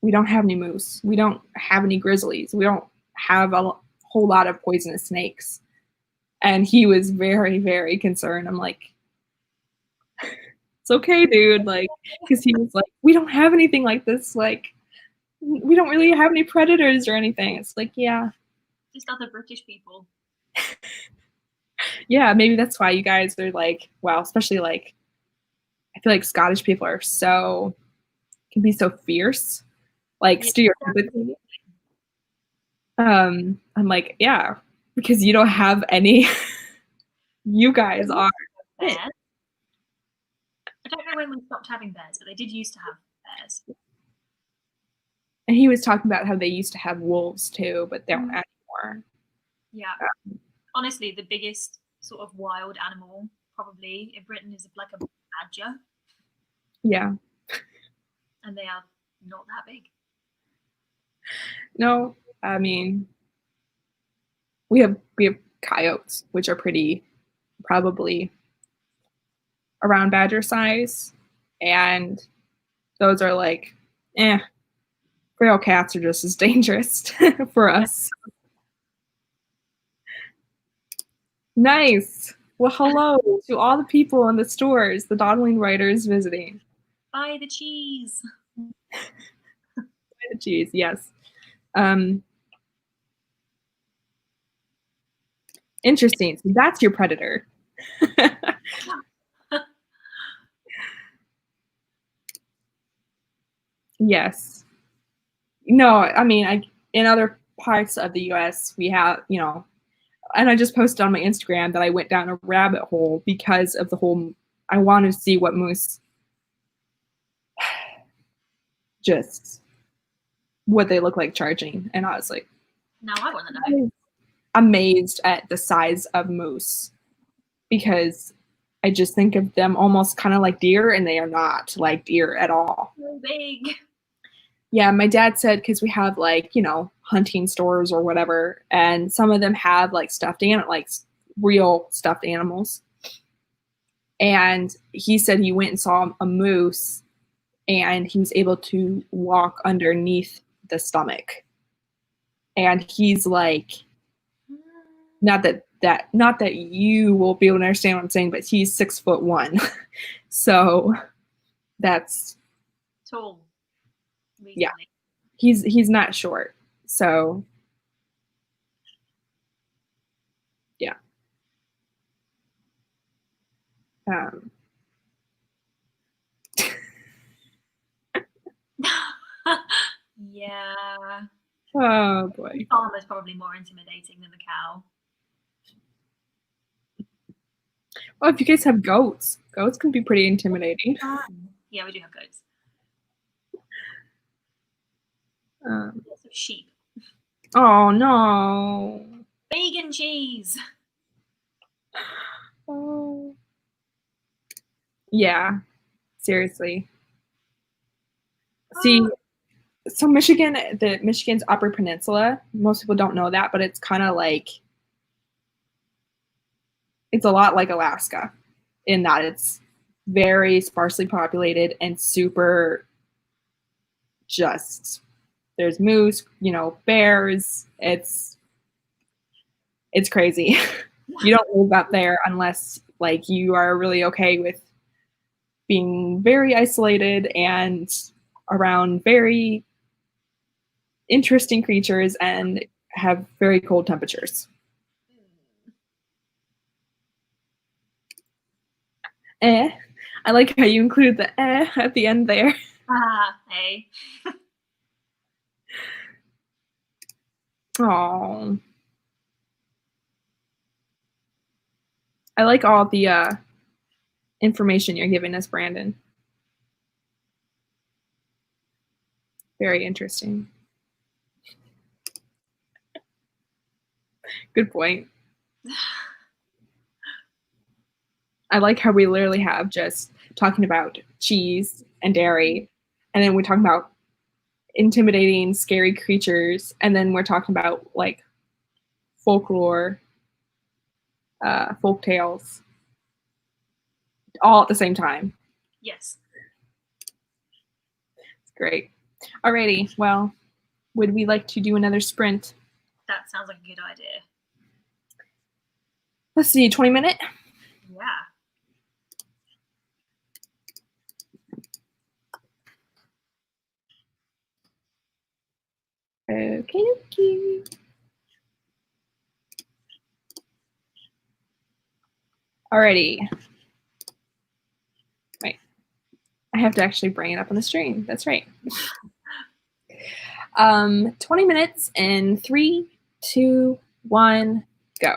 we don't have any moose, we don't have any grizzlies, we don't have a whole lot of poisonous snakes, and he was very very concerned. I'm like, it's okay, dude, like, because he was like, we don't have anything like this, like we don't really have any predators or anything. It's like, yeah, just other British people. Yeah, maybe that's why you guys are like, wow, especially like I feel like Scottish people are can be so fierce, like stereotypically. I'm like, yeah, because you don't have any. You guys are. Bears. I don't know when we stopped having bears, but they did used to have bears. And he was talking about how they used to have wolves too, but they don't anymore. Yeah. Honestly, the biggest sort of wild animal probably in Britain is like a badger. Yeah. And they are not that big. No, I mean, we have coyotes, which are probably around badger size, and those are like, feral cats are just as dangerous for us. Nice. Well, hello to all the people in the stores, the dawdling writers visiting. Buy the cheese. Buy the cheese, yes. Interesting. So that's your predator. Yes. No, I mean, in other parts of the U.S., we have, and I just posted on my Instagram that I went down a rabbit hole because of the whole, I want to see what moose, just what they look like charging. And I was like, now I want to know. amazed at the size of moose because I just think of them almost kind of like deer, and they are not like deer at all. So big. Yeah, my dad said because we have like, hunting stores or whatever, and some of them have like like real stuffed animals. And he said he went and saw a moose and he was able to walk underneath the stomach. And he's like, not that you will be able to understand what I'm saying, but he's 6'1". So that's Tall. yeah. Reasonably. He's not short. So yeah. Um Yeah. oh The boy. farm is probably more intimidating than the cow. Well, if you guys have goats, goats can be pretty intimidating. Yeah, we do have goats. Lots of sheep. Oh no. Vegan cheese. Oh. Yeah, seriously. See, so Michigan's Upper Peninsula, most people don't know that, but it's kind of like, it's a lot like Alaska in that it's very sparsely populated and super just, there's moose, bears. It's crazy. You don't live up there unless like you are really okay with being very isolated and around very interesting creatures and have very cold temperatures. Eh. I like how you included the at the end there. Hey. Oh. I like all the information you're giving us, Brandon. Very interesting. Good point. I like how we literally have just talking about cheese and dairy, and then we're talking about intimidating, scary creatures, and then we're talking about like folklore, folk tales, all at the same time. Yes. It's great. Alrighty, well, would we like to do another sprint? That sounds like a good idea. Let's see, 20-minute? Yeah. Okay. Alrighty. Wait. I have to actually bring it up on the stream. That's right. 20 minutes in 3, 2, 1, go.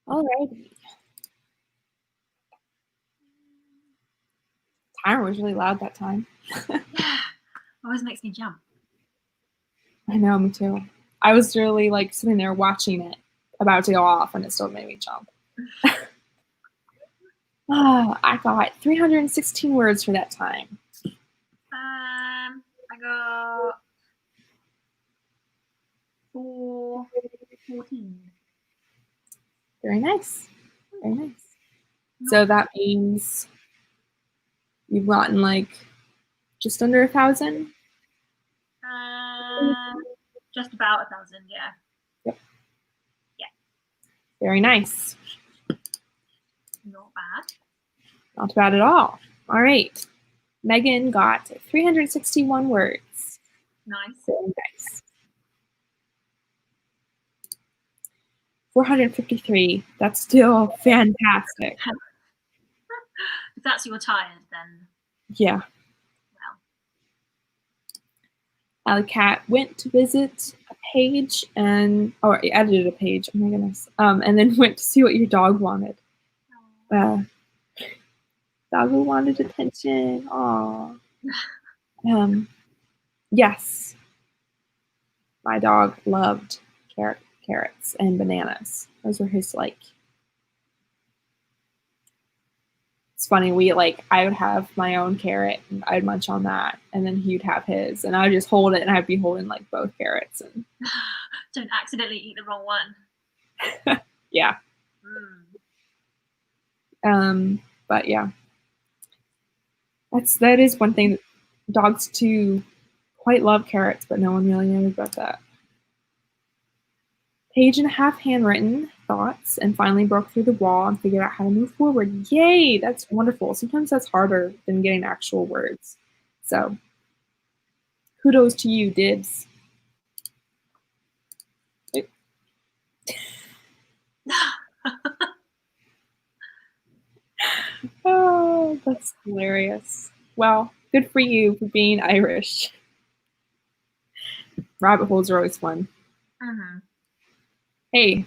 All right. Timer was really loud that time. Yeah, always makes me jump. I know, me too. I was really like sitting there watching it, about to go off, and it still made me jump. I got 316 words for that time. I got 14. Very nice. Very nice. So that means you've gotten like just under 1,000? Just about 1,000, yeah. Yep. Yeah. Very nice. Not bad. Not bad at all. All right. Megan got 361 words. Nice. Very nice. 453. That's still fantastic. If that's you're tired, then Yeah. well. Alley Cat went to visit a page or edited a page. Oh my goodness. And then went to see what your dog wanted. Dog who wanted attention. Aw. Yes. My dog loved carrots and bananas. Those were his like. It's funny, I would have my own carrot and I'd munch on that, and then he'd have his, and I'd just hold it and I'd be holding like both carrots and don't accidentally eat the wrong one. Yeah. But yeah. That is one thing that dogs too quite love carrots, but no one really knows about that. Page and a half handwritten thoughts, and finally broke through the wall and figured out how to move forward. Yay! That's wonderful. Sometimes that's harder than getting actual words. So, kudos to you, Dibs. Oh, that's hilarious. Well, good for you for being Irish. Rabbit holes are always fun. Hey,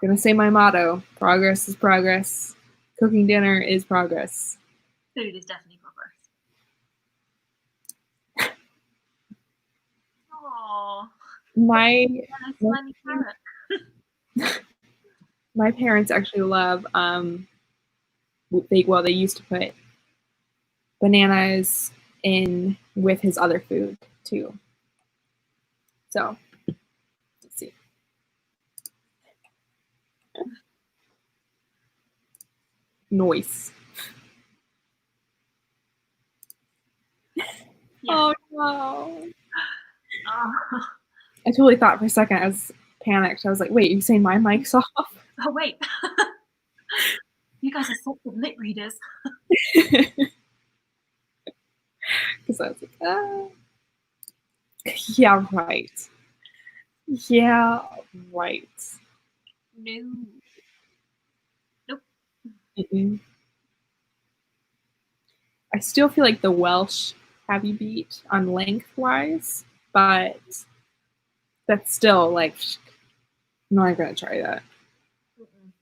gonna say my motto: progress is progress. Cooking dinner is progress. Food is definitely progress. Aww. My parents actually love they used to put bananas in with his other food too. So let's see. Noise. Yeah. Oh no. Oh. I totally thought for a second I was panicked. I was like, wait, you saying my mic's off? Oh wait. You guys are such good lip readers. Because I was like, yeah, right. Yeah, right. No. Nope. Mm-mm. I still feel like the Welsh have you beat on lengthwise, but that's still like, I'm not going to try that. Mm-mm.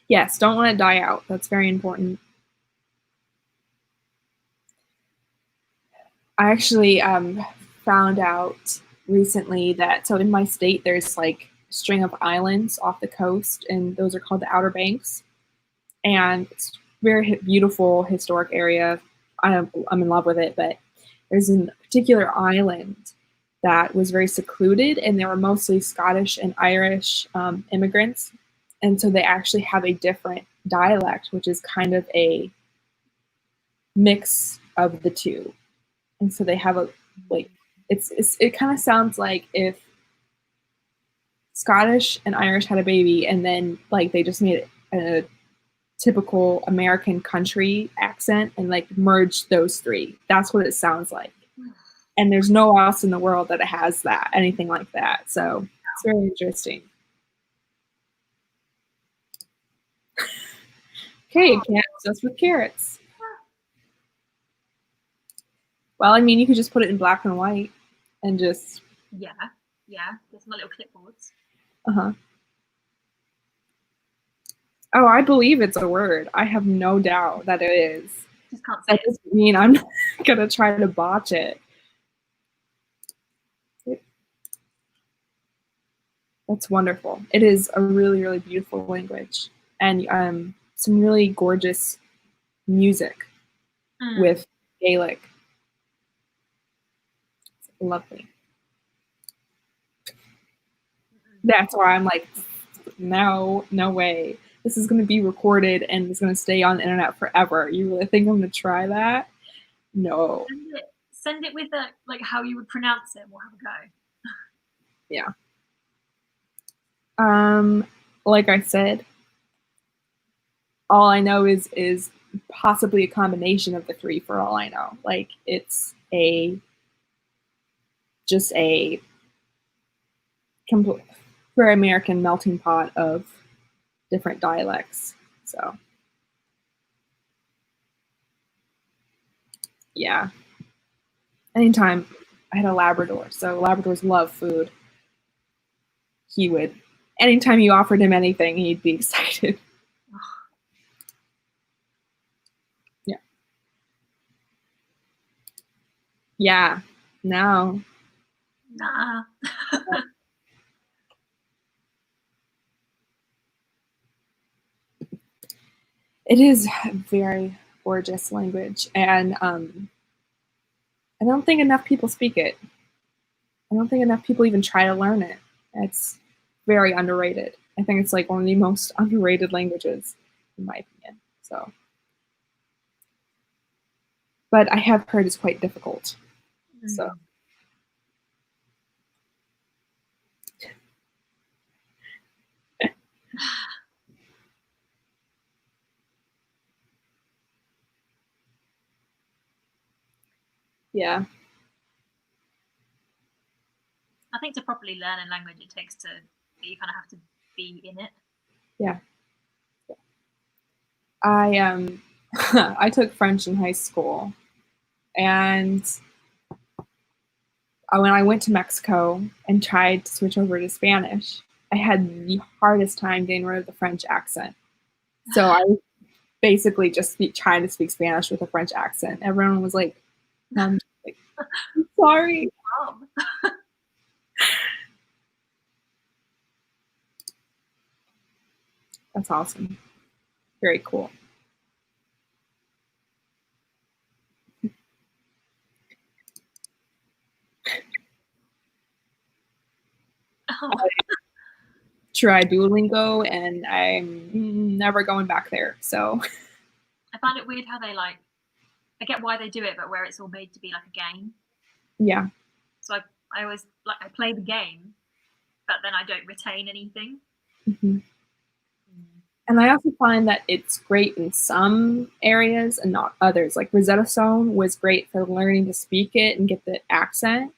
Yes, don't let it die out. That's very important. I actually found out recently that, so in my state, there's like a string of islands off the coast, and those are called the Outer Banks. And it's a very beautiful historic area. I'm in love with it, but there's a particular island that was very secluded, and there were mostly Scottish and Irish immigrants. And so they actually have a different dialect, which is kind of a mix of the two. And so they have a, like, it kind of sounds like if Scottish and Irish had a baby and then like they just made it a typical American country accent and like merged those three. That's what it sounds like. And there's no else in the world that it has that, anything like that. So it's very interesting. Okay, cat obsessed with carrots. Well, I mean, you could just put it in black and white and just. Yeah. There's my little clipboards. Uh-huh. Oh, I believe it's a word. I have no doubt that it is. Just can't say That it. doesn't mean I'm not gonna try to botch it. That's wonderful. It is a really, really beautiful language, and some really gorgeous music with Gaelic. It's lovely. That's why I'm like, no, no way. This is going to be recorded and it's going to stay on the internet forever. You really think I'm going to try that? No. Send it with like how you would pronounce it. We'll have a go. Yeah. Like I said, all I know is possibly a combination of the three for all I know. Like it's just a complete very American melting pot of different dialects. So yeah. Anytime I had a Labrador, so Labradors love food. He would, anytime you offered him anything, he'd be excited. Yeah. Yeah. No. Nah. It is a very gorgeous language, and I don't think enough people speak it. I don't think enough people even try to learn it. It's very underrated. I think it's like one of the most underrated languages, in my opinion. So, but I have heard it's quite difficult. So, yeah. I think to properly learn a language, it takes you kind of have to be in it. Yeah. I I took French in high school, and when I went to Mexico and tried to switch over to Spanish, I had the hardest time getting rid of the French accent. So I basically just trying to speak Spanish with a French accent. Everyone was like, I'm sorry. That's awesome. Very cool. Oh. I tried Duolingo, and I'm never going back there. So I find it weird how they I get why they do it, but where it's all made to be like a game. Yeah. So I always I play the game, but then I don't retain anything. Mm-hmm. And I also find that it's great in some areas and not others. Like Rosetta Stone was great for learning to speak it and get the accent,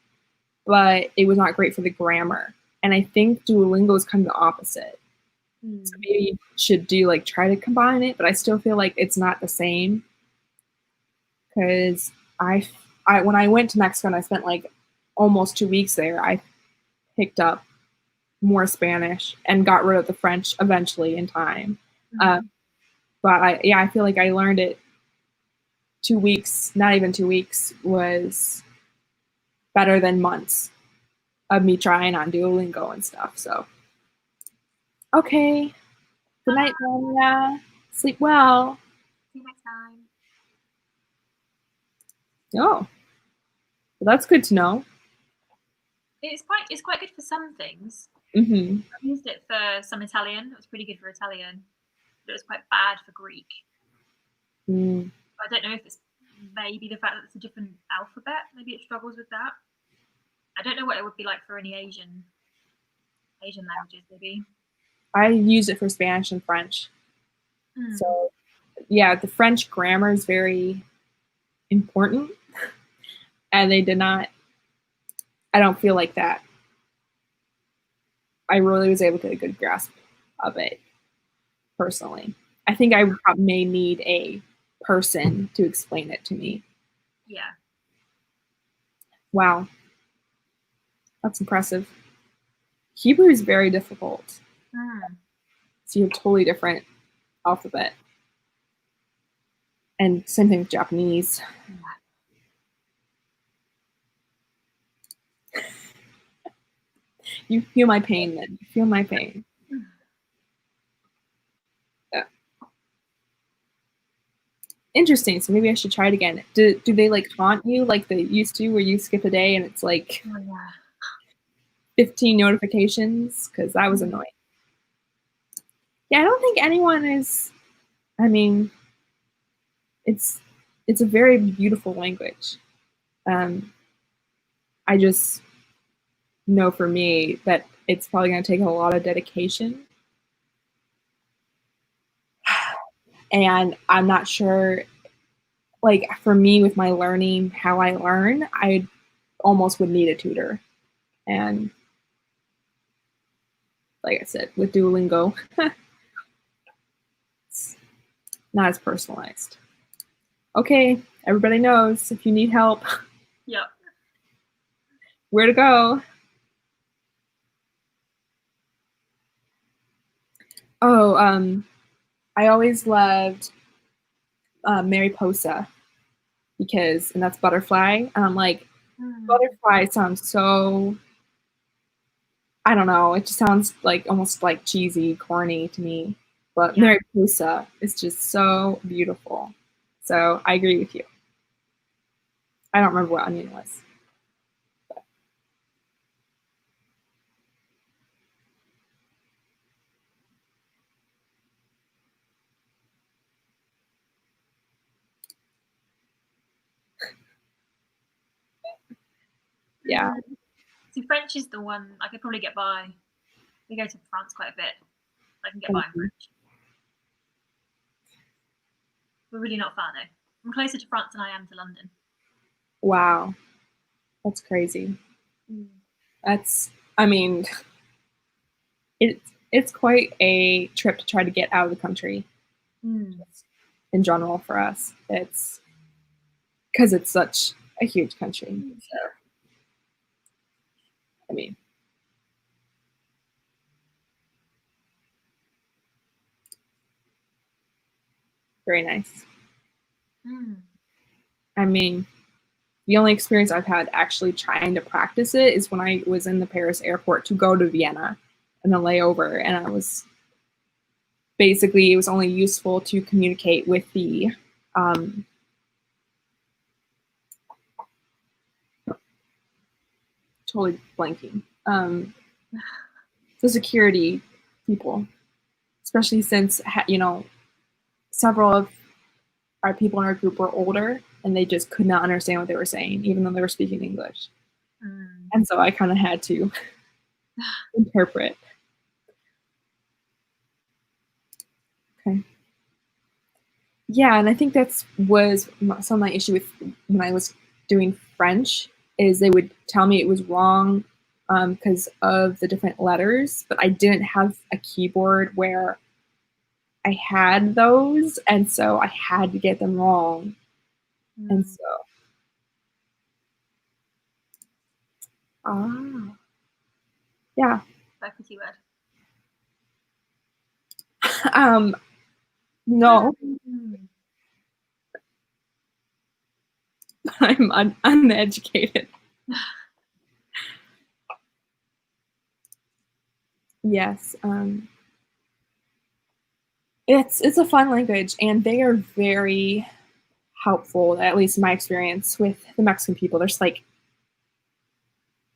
but it was not great for the grammar. And I think Duolingo is kind of the opposite. So maybe you should try to combine it, but I still feel like it's not the same. Because when I went to Mexico and I spent like almost 2 weeks there, I picked up more Spanish and got rid of the French eventually in time. But I feel like I learned it 2 weeks, not even 2 weeks, was better than months of me trying on Duolingo and stuff. So, okay. Good night, Maya. Sleep well. See you next time. Oh, well, that's good to know. It's quite good for some things. Mm-hmm. I used it for some Italian. It was pretty good for Italian, but it was quite bad for Greek. Mm. I don't know if it's maybe the fact that it's a different alphabet. Maybe it struggles with that. I don't know what it would be like for any Asian languages. Maybe I use it for Spanish and French. So, yeah, the French grammar is very important, and they did not. I don't feel like that. I really was able to get a good grasp of it personally. I think I may need a person to explain it to me. Yeah. Wow. That's impressive. Hebrew is very difficult. So you have totally different alphabet. And same thing with Japanese. You feel my pain then. You feel my pain. Yeah. Interesting. So maybe I should try it again. Do they like haunt you like they used to, where you skip a day and it's like 15 notifications? Because that was annoying. Yeah, I don't think anyone is. I mean, it's a very beautiful language. I just know for me that it's probably going to take a lot of dedication. And I'm not sure, like for me with my learning, how I learn, I almost would need a tutor. And like I said, with Duolingo, it's not as personalized. Okay, everybody knows if you need help, Yep. where to go. Oh, I always loved Mariposa because, and that's butterfly. And I'm like, butterfly sounds so, I don't know, it just sounds like almost like cheesy, corny to me. But Yeah. Mariposa is just so beautiful. So I agree with you. I don't remember what onion was. But. Yeah. See, French is the one I could probably get by. We go to France quite a bit. I can get by in French. We're really not far though. I'm closer to France than I am to London. Wow. That's crazy. That's, I mean, it's quite a trip to try to get out of the country. In general for us. It's because it's such a huge country. So, I mean, very nice. I mean, the only experience I've had actually trying to practice it is when I was in the Paris airport to go to Vienna and a layover, and I was basically, it was only useful to communicate with the totally blanking the security people, especially since several of our people in our group were older and they just could not understand what they were saying, even though they were speaking English. And so I kind of had to interpret. Okay. Yeah, and I think was some of my issue with when I was doing French is they would tell me it was wrong because of the different letters, but I didn't have a keyboard where I had those, and so I had to get them wrong. And so, yeah. Back with you, Ed. No. I'm uneducated. Yes. It's a fun language, and they are very helpful, at least in my experience with the Mexican people. There's like,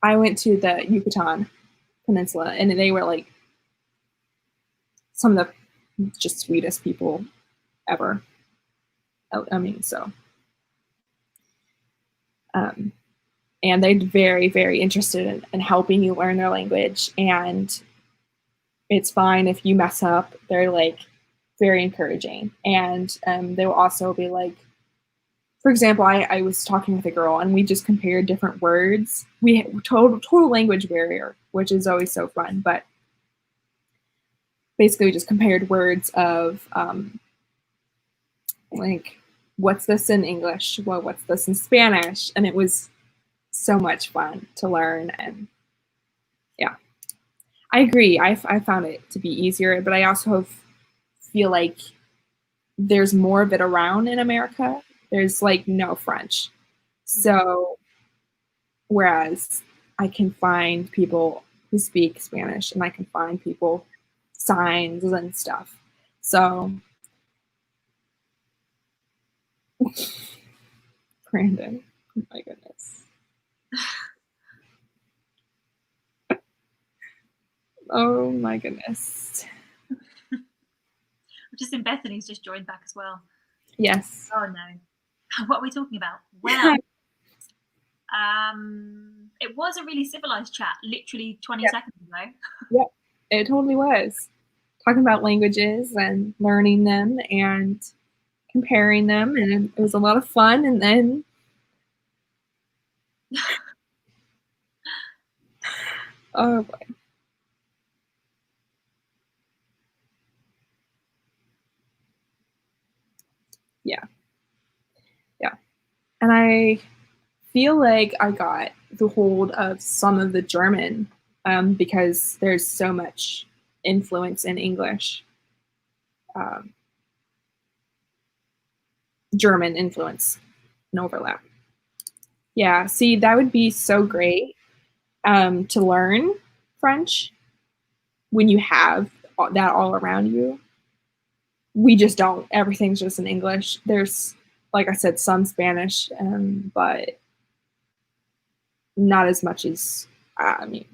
I went to the Yucatan Peninsula, and they were like some of the just sweetest people ever. I mean, so. And they're very, very interested in helping you learn their language. And it's fine if you mess up. They're like very encouraging. And they will also be like, for example, I was talking with a girl and we just compared different words. We had total language barrier, which is always so fun. But basically we just compared words of like, what's this in English? Well, what's this in Spanish? And it was so much fun to learn. And yeah, I agree. I found it to be easier, but I also have feel like there's more of it around in America. There's like no French. So whereas I can find people who speak Spanish and I can find people signs and stuff. So Brandon, oh my goodness. Oh my goodness. Just in Bethany's just joined back as well. Yes. Oh no. What are we talking about? Well, it was a really civilized chat, literally 20 seconds ago. Yep, it totally was. Talking about languages and learning them and comparing them, and it was a lot of fun. And then oh boy. Yeah. And I feel like I got the hold of some of the German because there's so much influence in English. German influence and overlap. Yeah, see, that would be so great to learn French when you have that all around you. We just don't. Everything's just in English. There's, like I said, some Spanish, but not as much as, I mean,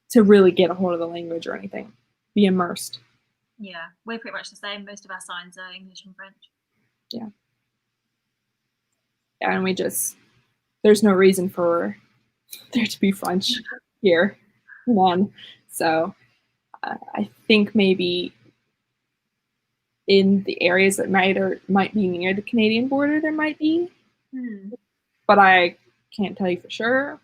to really get a hold of the language or anything, be immersed. Yeah, we're pretty much the same. Most of our signs are English and French. Yeah. Yeah, and we just, there's no reason for there to be French here. None. So I think maybe in the areas that might be near the Canadian border, there might be, but I can't tell you for sure.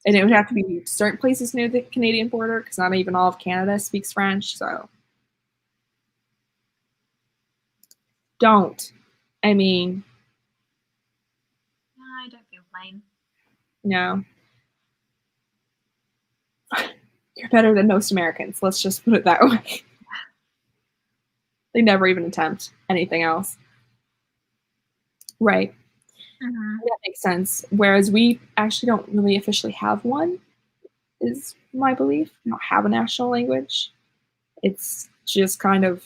And it would have to be certain places near the Canadian border because not even all of Canada speaks French. So don't. I mean, I don't feel plain. no. You're better than most Americans. Let's just put it that way. They never even attempt anything else. Right. That makes sense. Whereas we actually don't really officially have one, is my belief. We don't have a national language. It's just kind of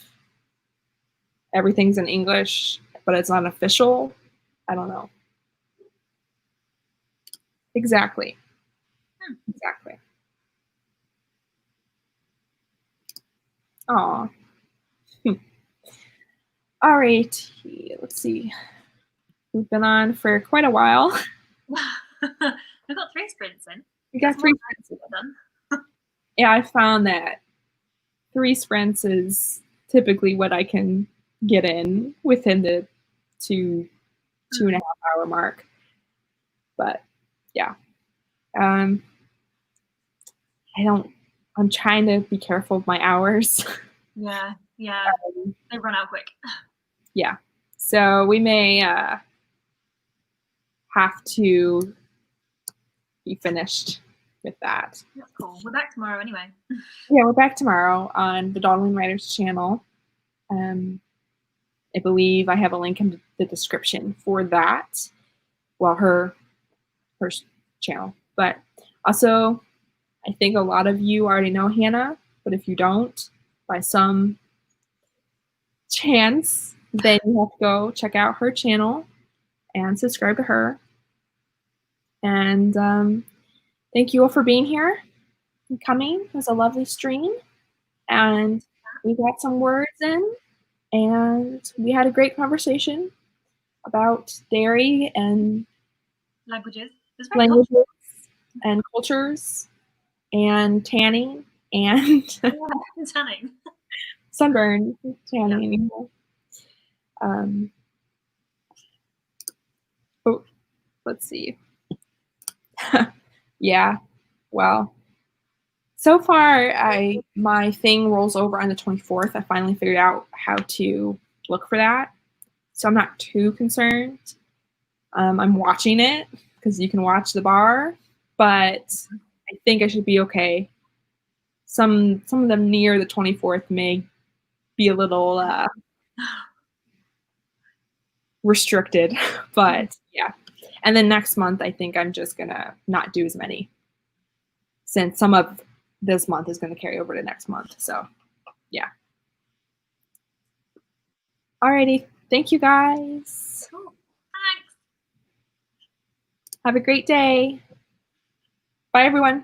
everything's in English, but it's not official. I don't know. Exactly. Exactly. Aw. All right. Let's see. We've been on for quite a while. We've got 3 sprints in. We got 3 sprints done. Yeah, I found that 3 sprints is typically what I can get in within the 2.5 hour mark. But yeah. I'm trying to be careful of my hours. Yeah. They run out quick. Yeah. So we may have to be finished with that. That's cool. We're back tomorrow anyway. Yeah, we're back tomorrow on the Dawdling Writers channel. I believe I have a link in the description for that. Well, her channel. But also, I think a lot of you already know Hannah, but if you don't, by some chance, then you have to go check out her channel and subscribe to her. And thank you all for being here and coming. It was a lovely stream. And we got some words in, and we had a great conversation about dairy and languages and cultures and tanning and tanning. Sunburn, tanning. Yeah. Oh, let's see. Yeah, well, so far my thing rolls over on the 24th. I finally figured out how to look for that, so I'm not too concerned. I'm watching it because you can watch the bar, but I think I should be okay. Some of them near the 24th may be a little restricted, but yeah. And then next month, I think I'm just gonna not do as many, since some of this month is gonna carry over to next month. So yeah. Alrighty. Thank you guys. Cool. Thanks. Have a great day. Bye everyone.